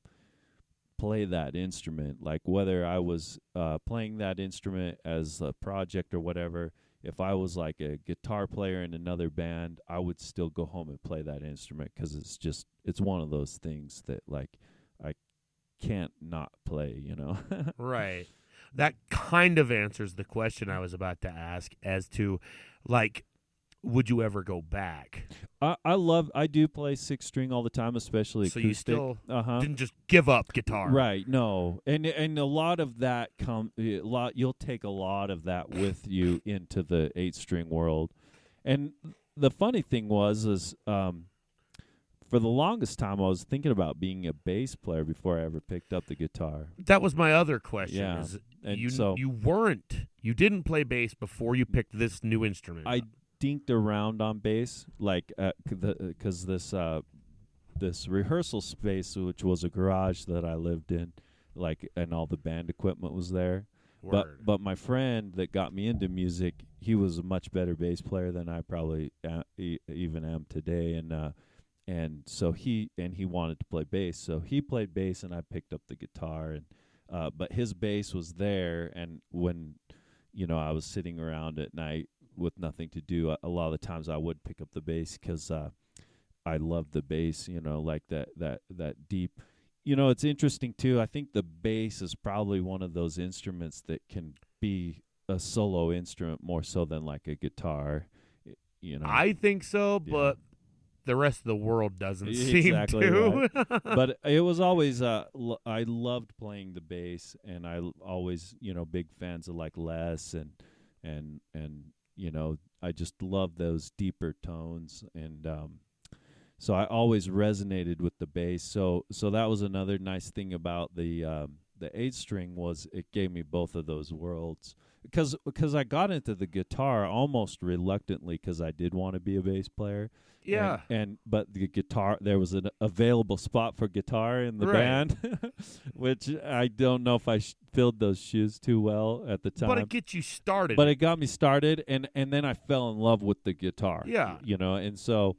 C: play that instrument. Like whether I was playing that instrument as a project or whatever, if I was like a guitar player in another band, I would still go home and play that instrument, because it's one of those things that like I can't not play, you know.
A: Right. That kind of answers the question I was about to ask as to, like, would you ever go back?
C: I do play 6-string all the time, especially
A: So
C: acoustic.
A: you still
C: Uh-huh.
A: didn't just give up guitar.
C: Right, no. And a lot of that you'll take a lot of that with you into the 8-string world. And the funny thing is for the longest time I was thinking about being a bass player before I ever picked up the guitar.
A: That was my other question.
C: Yeah.
A: Is
C: And
A: you didn't play bass before you picked this new instrument.
C: I dinked around on bass, like because this rehearsal space, which was a garage that I lived in, like, and all the band equipment was there.
A: Word.
C: But my friend that got me into music, he was a much better bass player than I probably even am today, and so he wanted to play bass, so he played bass and I picked up the guitar, and but his bass was there, and when I was sitting around at night with nothing to do, a lot of the times I would pick up the bass, because I love the bass, like that deep. It's interesting too. I think the bass is probably one of those instruments that can be a solo instrument more so than like a guitar.
A: I think so,
C: Yeah.
A: but the rest of the world doesn't seem
C: Exactly
A: to.
C: right. But it was always I loved playing the bass, and I always big fans of like Les and I just love those deeper tones, and so I always resonated with the bass. So that was another nice thing about the 8-string, was it gave me both of those worlds. Because I got into the guitar almost reluctantly, because I did want to be a bass player.
A: Yeah.
C: But the guitar, there was an available spot for guitar in the
A: Right.
C: band, which I don't know if I filled those shoes too well at the time.
A: But it gets you started.
C: But it got me started, and then I fell in love with the guitar.
A: Yeah.
C: And so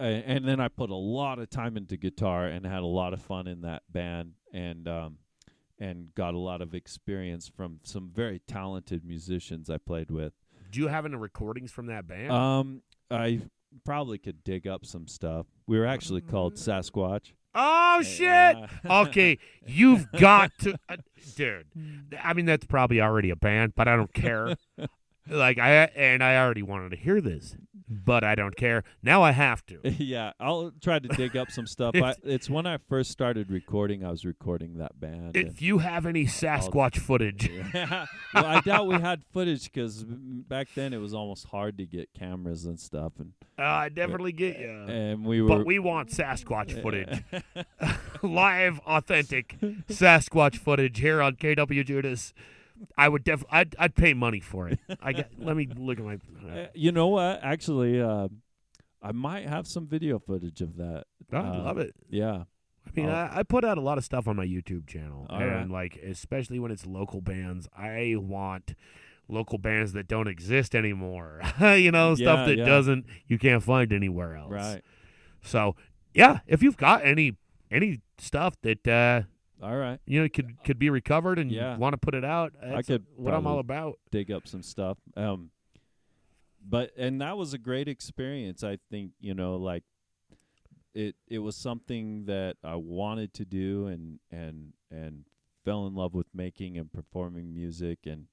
C: and then I put a lot of time into guitar and had a lot of fun in that band, and got a lot of experience from some very talented musicians I played with.
A: Do you have any recordings from that band?
C: I probably could dig up some stuff. We were actually called Sasquatch.
A: Oh, shit. Okay, you've got to... dude, I mean, that's probably already a band, but I don't care. Like, I already wanted to hear this, but I don't care. Now I have to.
C: Yeah, I'll try to dig up some stuff. It's when I first started recording, I was recording that band.
A: If you have any Sasquatch footage.
C: Well, I doubt we had footage because back then it was almost hard to get cameras and stuff. And
A: I definitely get you.
C: And we were,
A: but we want Sasquatch footage. Live, authentic Sasquatch footage here on KWJUDAS. I would I'd pay money for it. Let me look at my.
C: You know what? Actually, I might have some video footage of that.
A: I love it.
C: Yeah.
A: I mean, I put out a lot of stuff on my YouTube channel,
C: All
A: and
C: right.
A: like especially when it's local bands, I want local bands that don't exist anymore. Stuff that you can't find anywhere else.
C: Right.
A: So yeah, if you've got any stuff that.
C: All right.
A: Could be recovered and
C: Yeah.
A: you want to put it out. That's
C: could
A: what I'm all
C: probably
A: about.
C: dig up some stuff. And that was a great experience. I think, like it was something that I wanted to do and fell in love with making and performing music and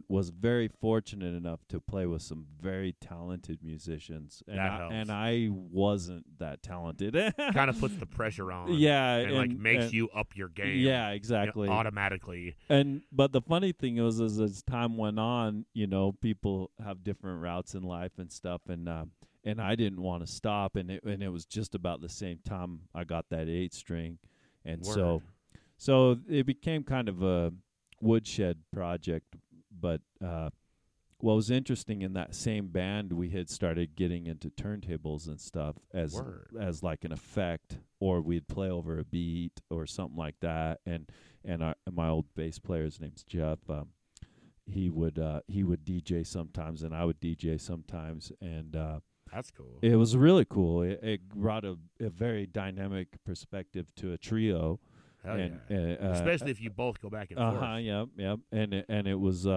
C: was very fortunate enough to play with some very talented musicians. And
A: That helps.
C: I wasn't that talented.
A: Kind of puts the pressure on.
C: Yeah,
A: And like makes you up your game.
C: Yeah, exactly.
A: Automatically.
C: But the funny thing was, as time went on, people have different routes in life and stuff, and I didn't want to stop, and it was just about the same time I got that 8-string, and
A: Word.
C: so it became kind of a woodshed project. But what was interesting in that same band, we had started getting into turntables and stuff as like an effect, or we'd play over a beat or something like that. And my old bass player, his name's Jeff. He would DJ sometimes, and I would DJ sometimes, and
A: That's cool.
C: it was really cool. It brought a very dynamic perspective to a trio.
A: Hell
C: and,
A: yeah. Especially if you both go back and forth.
C: Yeah. And it was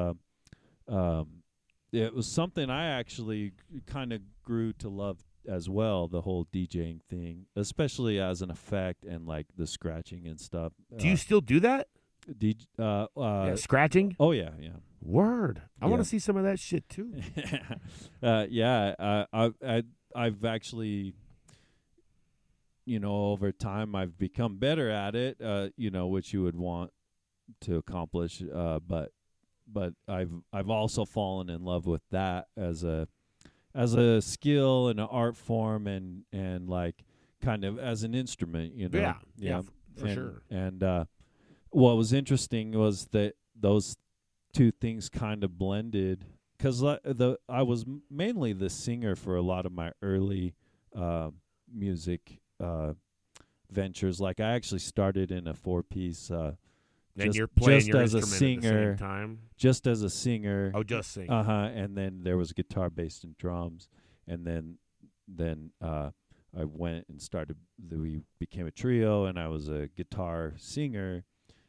C: something I actually kind of grew to love as well, the whole DJing thing, especially as an effect and like the scratching and stuff.
A: Do you still do that? Scratching?
C: Oh yeah.
A: Word. I want
C: Yeah.
A: to see some of that shit too.
C: I've actually, over time I've become better at it, which you would want to accomplish. But I've also fallen in love with that as a skill and an art form and like kind of as an instrument,
A: Yeah, for sure.
C: And what was interesting was that those two things kind of blended, because I was mainly the singer for a lot of my early music ventures. Like I actually started in a 4-piece.
A: Then you're playing
C: just
A: your
C: as a
A: instrument
C: singer,
A: at the same time.
C: just as a singer.
A: Oh, just sing.
C: And then there was guitar, bass, and drums, and then I went and started. We became a trio, and I was a guitar singer,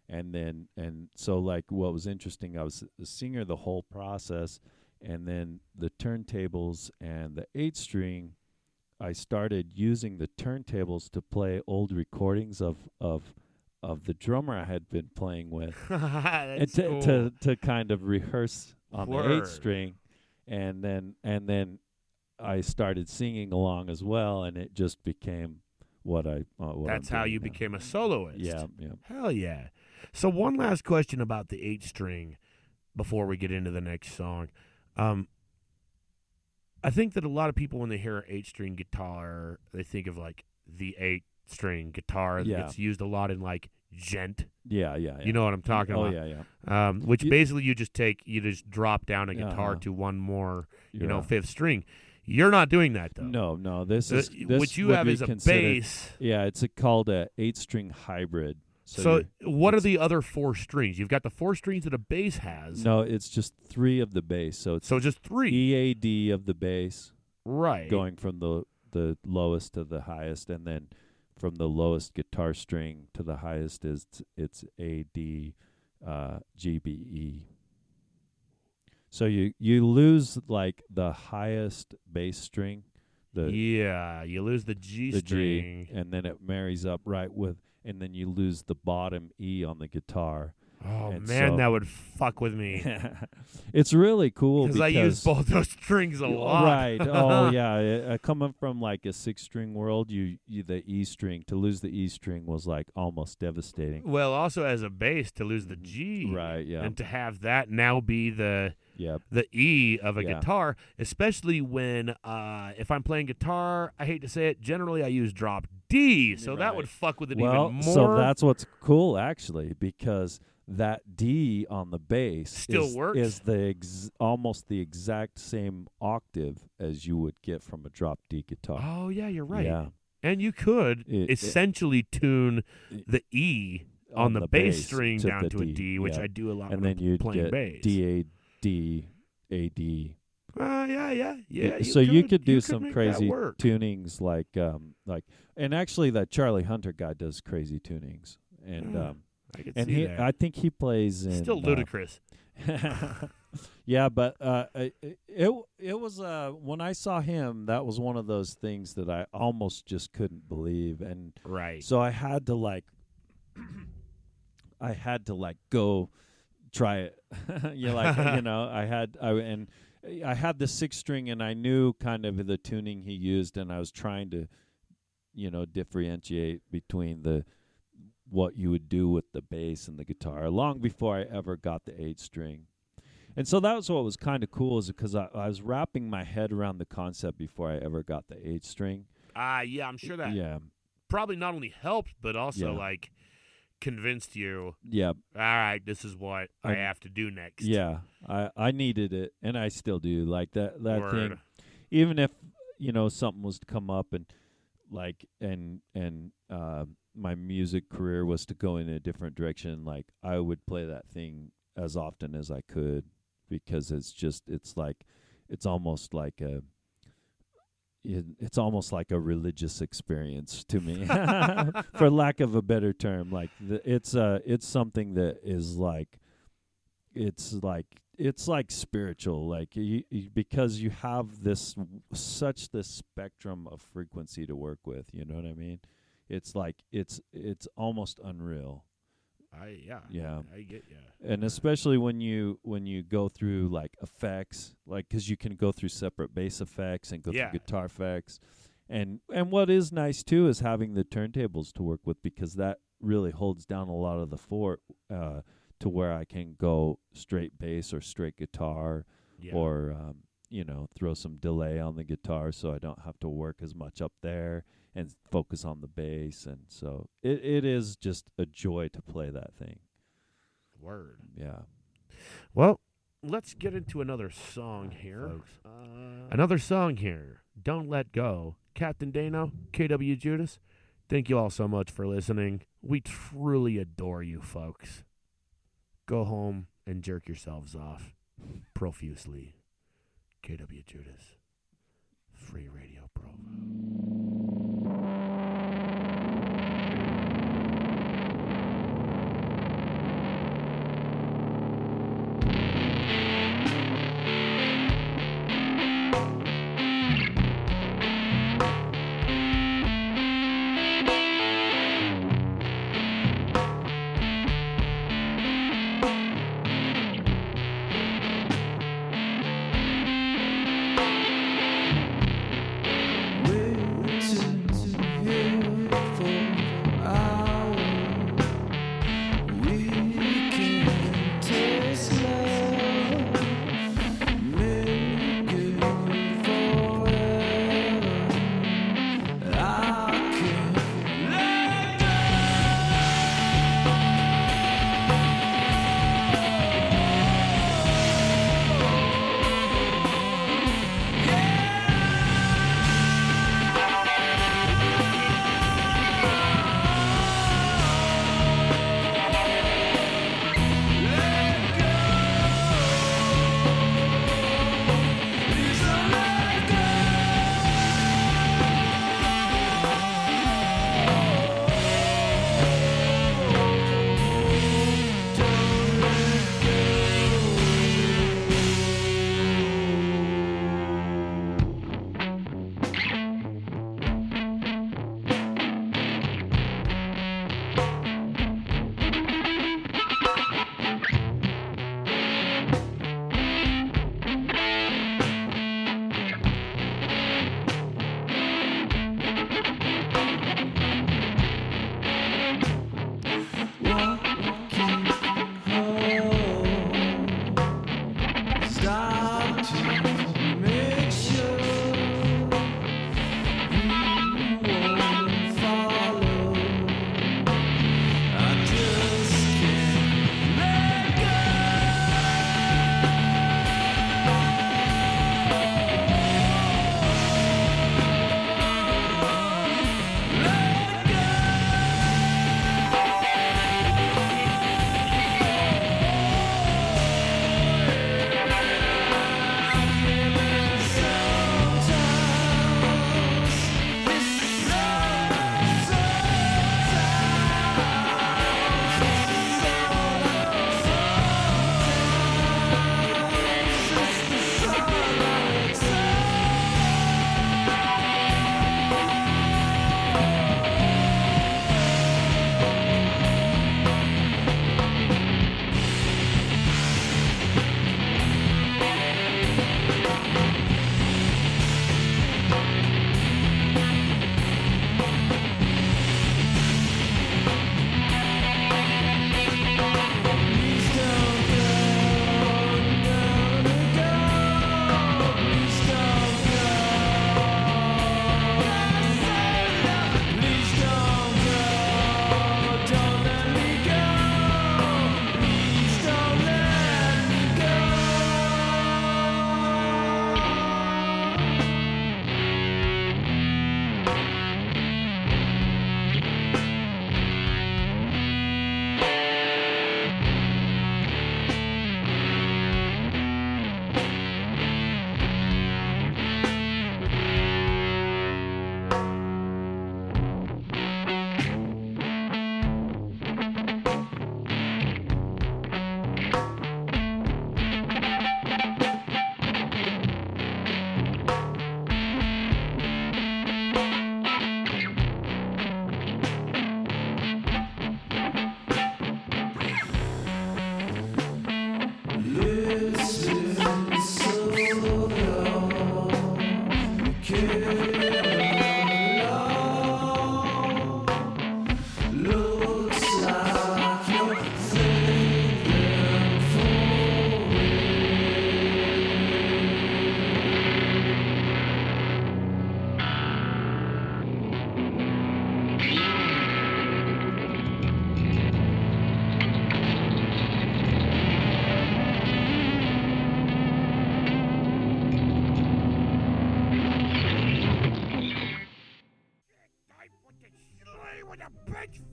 C: and so like what was interesting, I was a singer the whole process, and then the turntables and the 8-string, I started using the turntables to play old recordings of the drummer I had been playing with,
A: That's
C: and
A: cool.
C: to kind of rehearse on the
A: Word.
C: 8-string, and then I started singing along as well, and it just became what
A: That's
C: I'm
A: how
C: doing
A: you
C: now.
A: became a soloist.
C: Yeah.
A: Hell yeah. So one last question about the 8-string before we get into the next song. I think that a lot of people, when they hear an 8-string guitar, they think of like the 8-string guitar that
C: Yeah.
A: gets used a lot in like gent.
C: Yeah.
A: You know what I'm talking
C: Oh
A: about?
C: yeah.
A: Which basically you just drop down a guitar
C: Uh-huh.
A: to one more,
C: Yeah.
A: 5th string. You're not doing that though.
C: No. This
A: What you
C: would
A: have
C: be
A: is a
C: considered-
A: bass.
C: Yeah, it's called a 8-string hybrid.
A: So
C: you're-
A: what are the other 4 strings? You've got the 4 strings that a bass has.
C: No, it's just 3 of the bass. So it's
A: So just 3.
C: EAD of the bass,
A: Right.
C: going from the lowest to the highest, and then from the lowest guitar string to the highest it's A, D, G, B, E. So you lose like the highest bass string,
A: you lose the G string,
C: G, and then it marries up right with, and then you lose the bottom E on the guitar.
A: Oh,
C: and
A: man,
C: so,
A: that would fuck with me.
C: It's really cool because
A: I use both those strings a lot.
C: Right. Oh, yeah. Coming from like a 6-string world, you the E string, to lose the E string was like almost devastating.
A: Well, also as a bass, to lose the G.
C: Right, yeah.
A: And to have that now be the E of a guitar, especially when if I'm playing guitar, I hate to say it, generally I use drop D, so that would fuck with it even more.
C: So that's what's cool, actually, because that D on the bass
A: still works.
C: Is the almost the exact same octave as you would get from a drop D guitar.
A: Oh, yeah, you're right.
C: Yeah.
A: And you could essentially tune the E on the bass string down to a D, which I do a lot
C: and
A: when
C: then you'd
A: playing
C: get
A: bass.
C: D, A, D, A, D.
A: Yeah.
C: So you could do some
A: make
C: crazy
A: that work.
C: tunings like, and actually that Charlie Hunter guy does crazy tunings, and
A: I can
C: and
A: see that.
C: I think he plays in
A: Still ludicrous.
C: Yeah, but it was when I saw him, that was one of those things that I almost just couldn't believe, and so I had to go try it. I had the 6-string, and I knew kind of the tuning he used, and I was trying to, differentiate between what you would do with the bass and the guitar long before I ever got the 8-string. And so that was what was kind of cool, is because I was wrapping my head around the concept before I ever got the 8-string.
A: Yeah, I'm sure that probably not only helped, but also convinced you.
C: Yeah.
A: All right, this is what I have to do next.
C: Yeah, I needed it, and I still do. Like that
A: Word.
C: thing, even if something was to come up and my music career was to go in a different direction, like I would play that thing as often as I could, because it's almost like a religious experience to me, for lack of a better term. Like it's something that is it's like spiritual, like because you have this spectrum of frequency to work with. You know what I mean? It's like it's almost unreal. I get you. And especially when you go through like effects, like because you can go through separate bass effects and go through guitar effects, and what is nice too is having the turntables to work with, because that really holds down a lot of the fort to where I can go straight bass or straight guitar, or throw some delay on the guitar so I don't have to work as much up there and focus on the bass. And so it is just a joy to play that thing.
A: Word.
C: Yeah.
A: Well, let's get into another song here. Another song here. Don't Let Go. CaptainDaneO, KWJUDAS. Thank you all so much for listening. We truly adore you, folks. Go home and jerk yourselves off profusely. KWJUDAS. Free Radio Provo.
D: Well,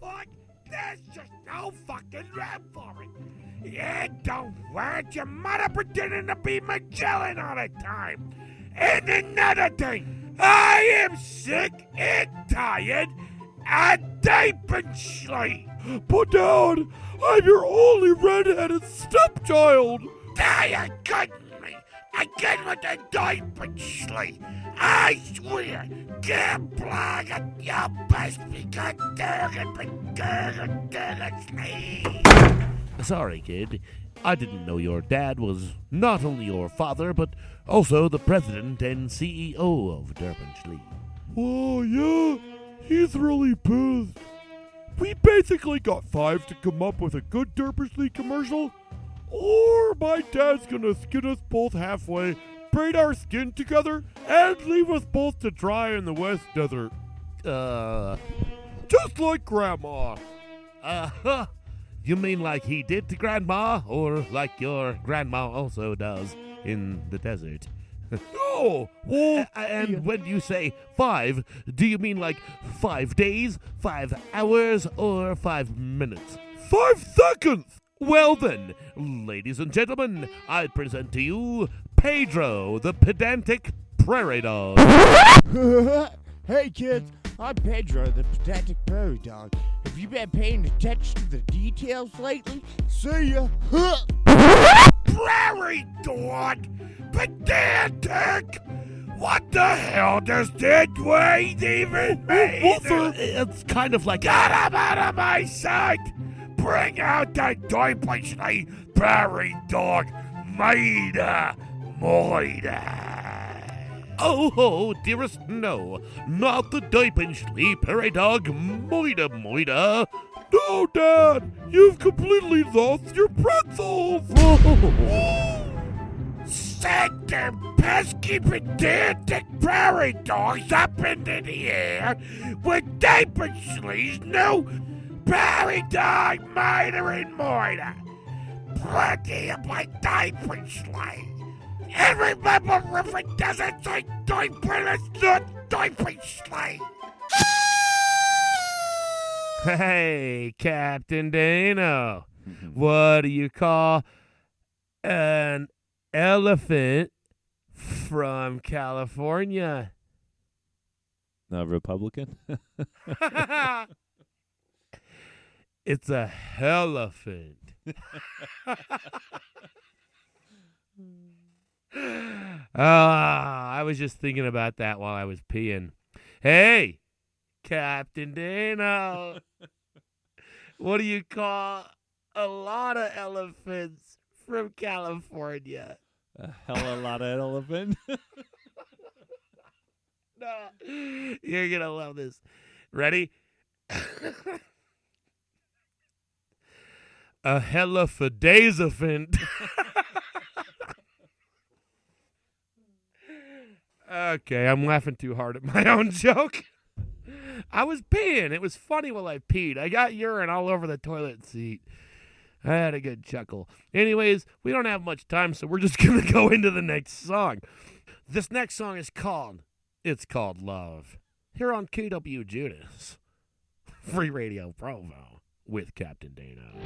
A: foot? There's just no fucking room for it. And don't want your mother pretending to be Magellan all the time. And another thing, I am sick and tired of Dapenschley.
E: But Dad, I'm your only red-headed stepchild.
A: You're kidding me. Again with the Dapenschley. I swear, can't plug it, your best because Sorry, kid. I didn't know your dad was not only your father, but also the president and CEO of Derpenschley.
E: Oh, yeah, he's really pissed. We basically got 5 to come up with a good Derpenschley commercial, or my dad's gonna skin us both halfway, braid our skin together, and leave us both to dry in the West Desert. Just like Grandma.
A: You mean like he did to Grandma, or like your grandma also does in the desert?
E: Oh, well,
A: And when you say 5, do you mean like 5 days, 5 hours, or 5 minutes?
E: 5 seconds!
A: Well then, ladies and gentlemen, I present to you Pedro, the pedantic prairie dog.
F: Hey kids, I'm Pedro, the pedantic prairie dog. Have you been paying attention to the details lately? See ya!
A: Prairie dog? Pedantic? What the hell does that word even mean? It's kind of like... Get him out of my sight! Bring out the Dapenschley prairie dog, Maida Moida. Oh, dearest, no, not the Dapenschley prairie dog, Moida Moida.
E: No, Dad, you've completely lost your pretzels!
A: Send them pesky pedantic prairie dogs up into the air with Dapenschley's new prairie dog, Maida and Moida. Plenty of my Dapenschley. And remember, if it doesn't say diaper, it's not Dapenschley. Hey, CaptainDaneO. What do you call an elephant from California?
C: Republican?
A: It's a elephant. I was just thinking about that while I was peeing. Hey, CaptainDaneO. What do you call a lot of elephants from California?
C: A hell of a lot of elephant.
A: No, you're going to love this. Ready? A hellafadazophant. Okay, I'm laughing too hard at my own joke. I was peeing. It was funny while I peed. I got urine all over the toilet seat. I had a good chuckle. Anyways, we don't have much time, so we're just going to go into the next song. This next song is called Love. Here on KWJUDAS. Free Radio Provo with CaptainDaneO.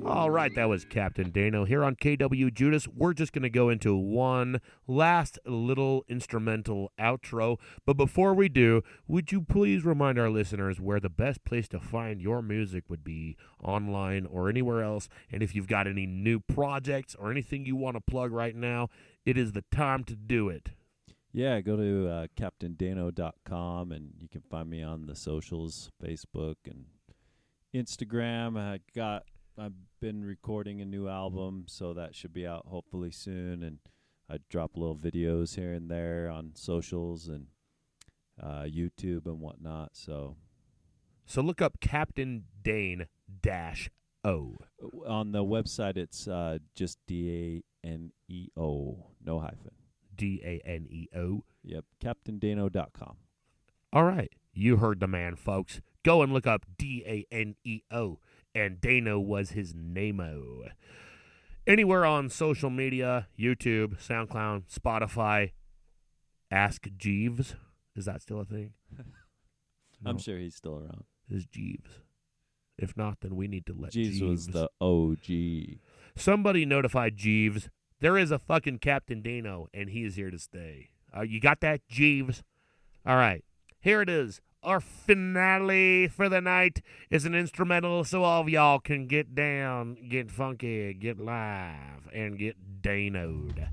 A: All right, that was Captain Dano here on KWJUDAS. We're just going to go into one last little instrumental outro. But before we do, would you please remind our listeners where the best place to find your music would be online or anywhere else? And if you've got any new projects or anything you want to plug right now, it is the time to do it.
C: Yeah, go to CaptainDaneO.com, and you can find me on the socials, Facebook and Instagram. I've been recording a new album, so that should be out hopefully soon. And I drop little videos here and there on socials and YouTube and whatnot. So
A: look up CaptainDaneO.
C: On the website, it's just DANEO, no hyphen.
A: DANEO.
C: Yep, CaptainDaneO.com.
A: All right, you heard the man, folks. Go and look up DANEO. And Dano was his name-o. Anywhere on social media, YouTube, SoundCloud, Spotify, Ask Jeeves. Is that still a thing?
C: I'm sure he's still around.
A: Is Jeeves. If not, then we need to let
C: Jeeves
A: Jeeves.
C: was the OG.
A: Somebody notify Jeeves. There is a fucking Captain Dano, and he is here to stay. You got that, Jeeves? All right, here it is. Our finale for the night is an instrumental so all of y'all can get down, get funky, get live, and get Dano'd.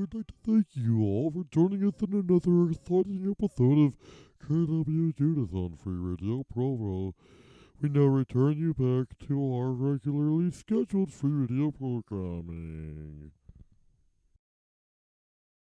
E: we'd like to thank you all for joining us in another exciting episode of KWJUDAS on Free Radio Provo. We now return you back to our regularly scheduled free radio programming.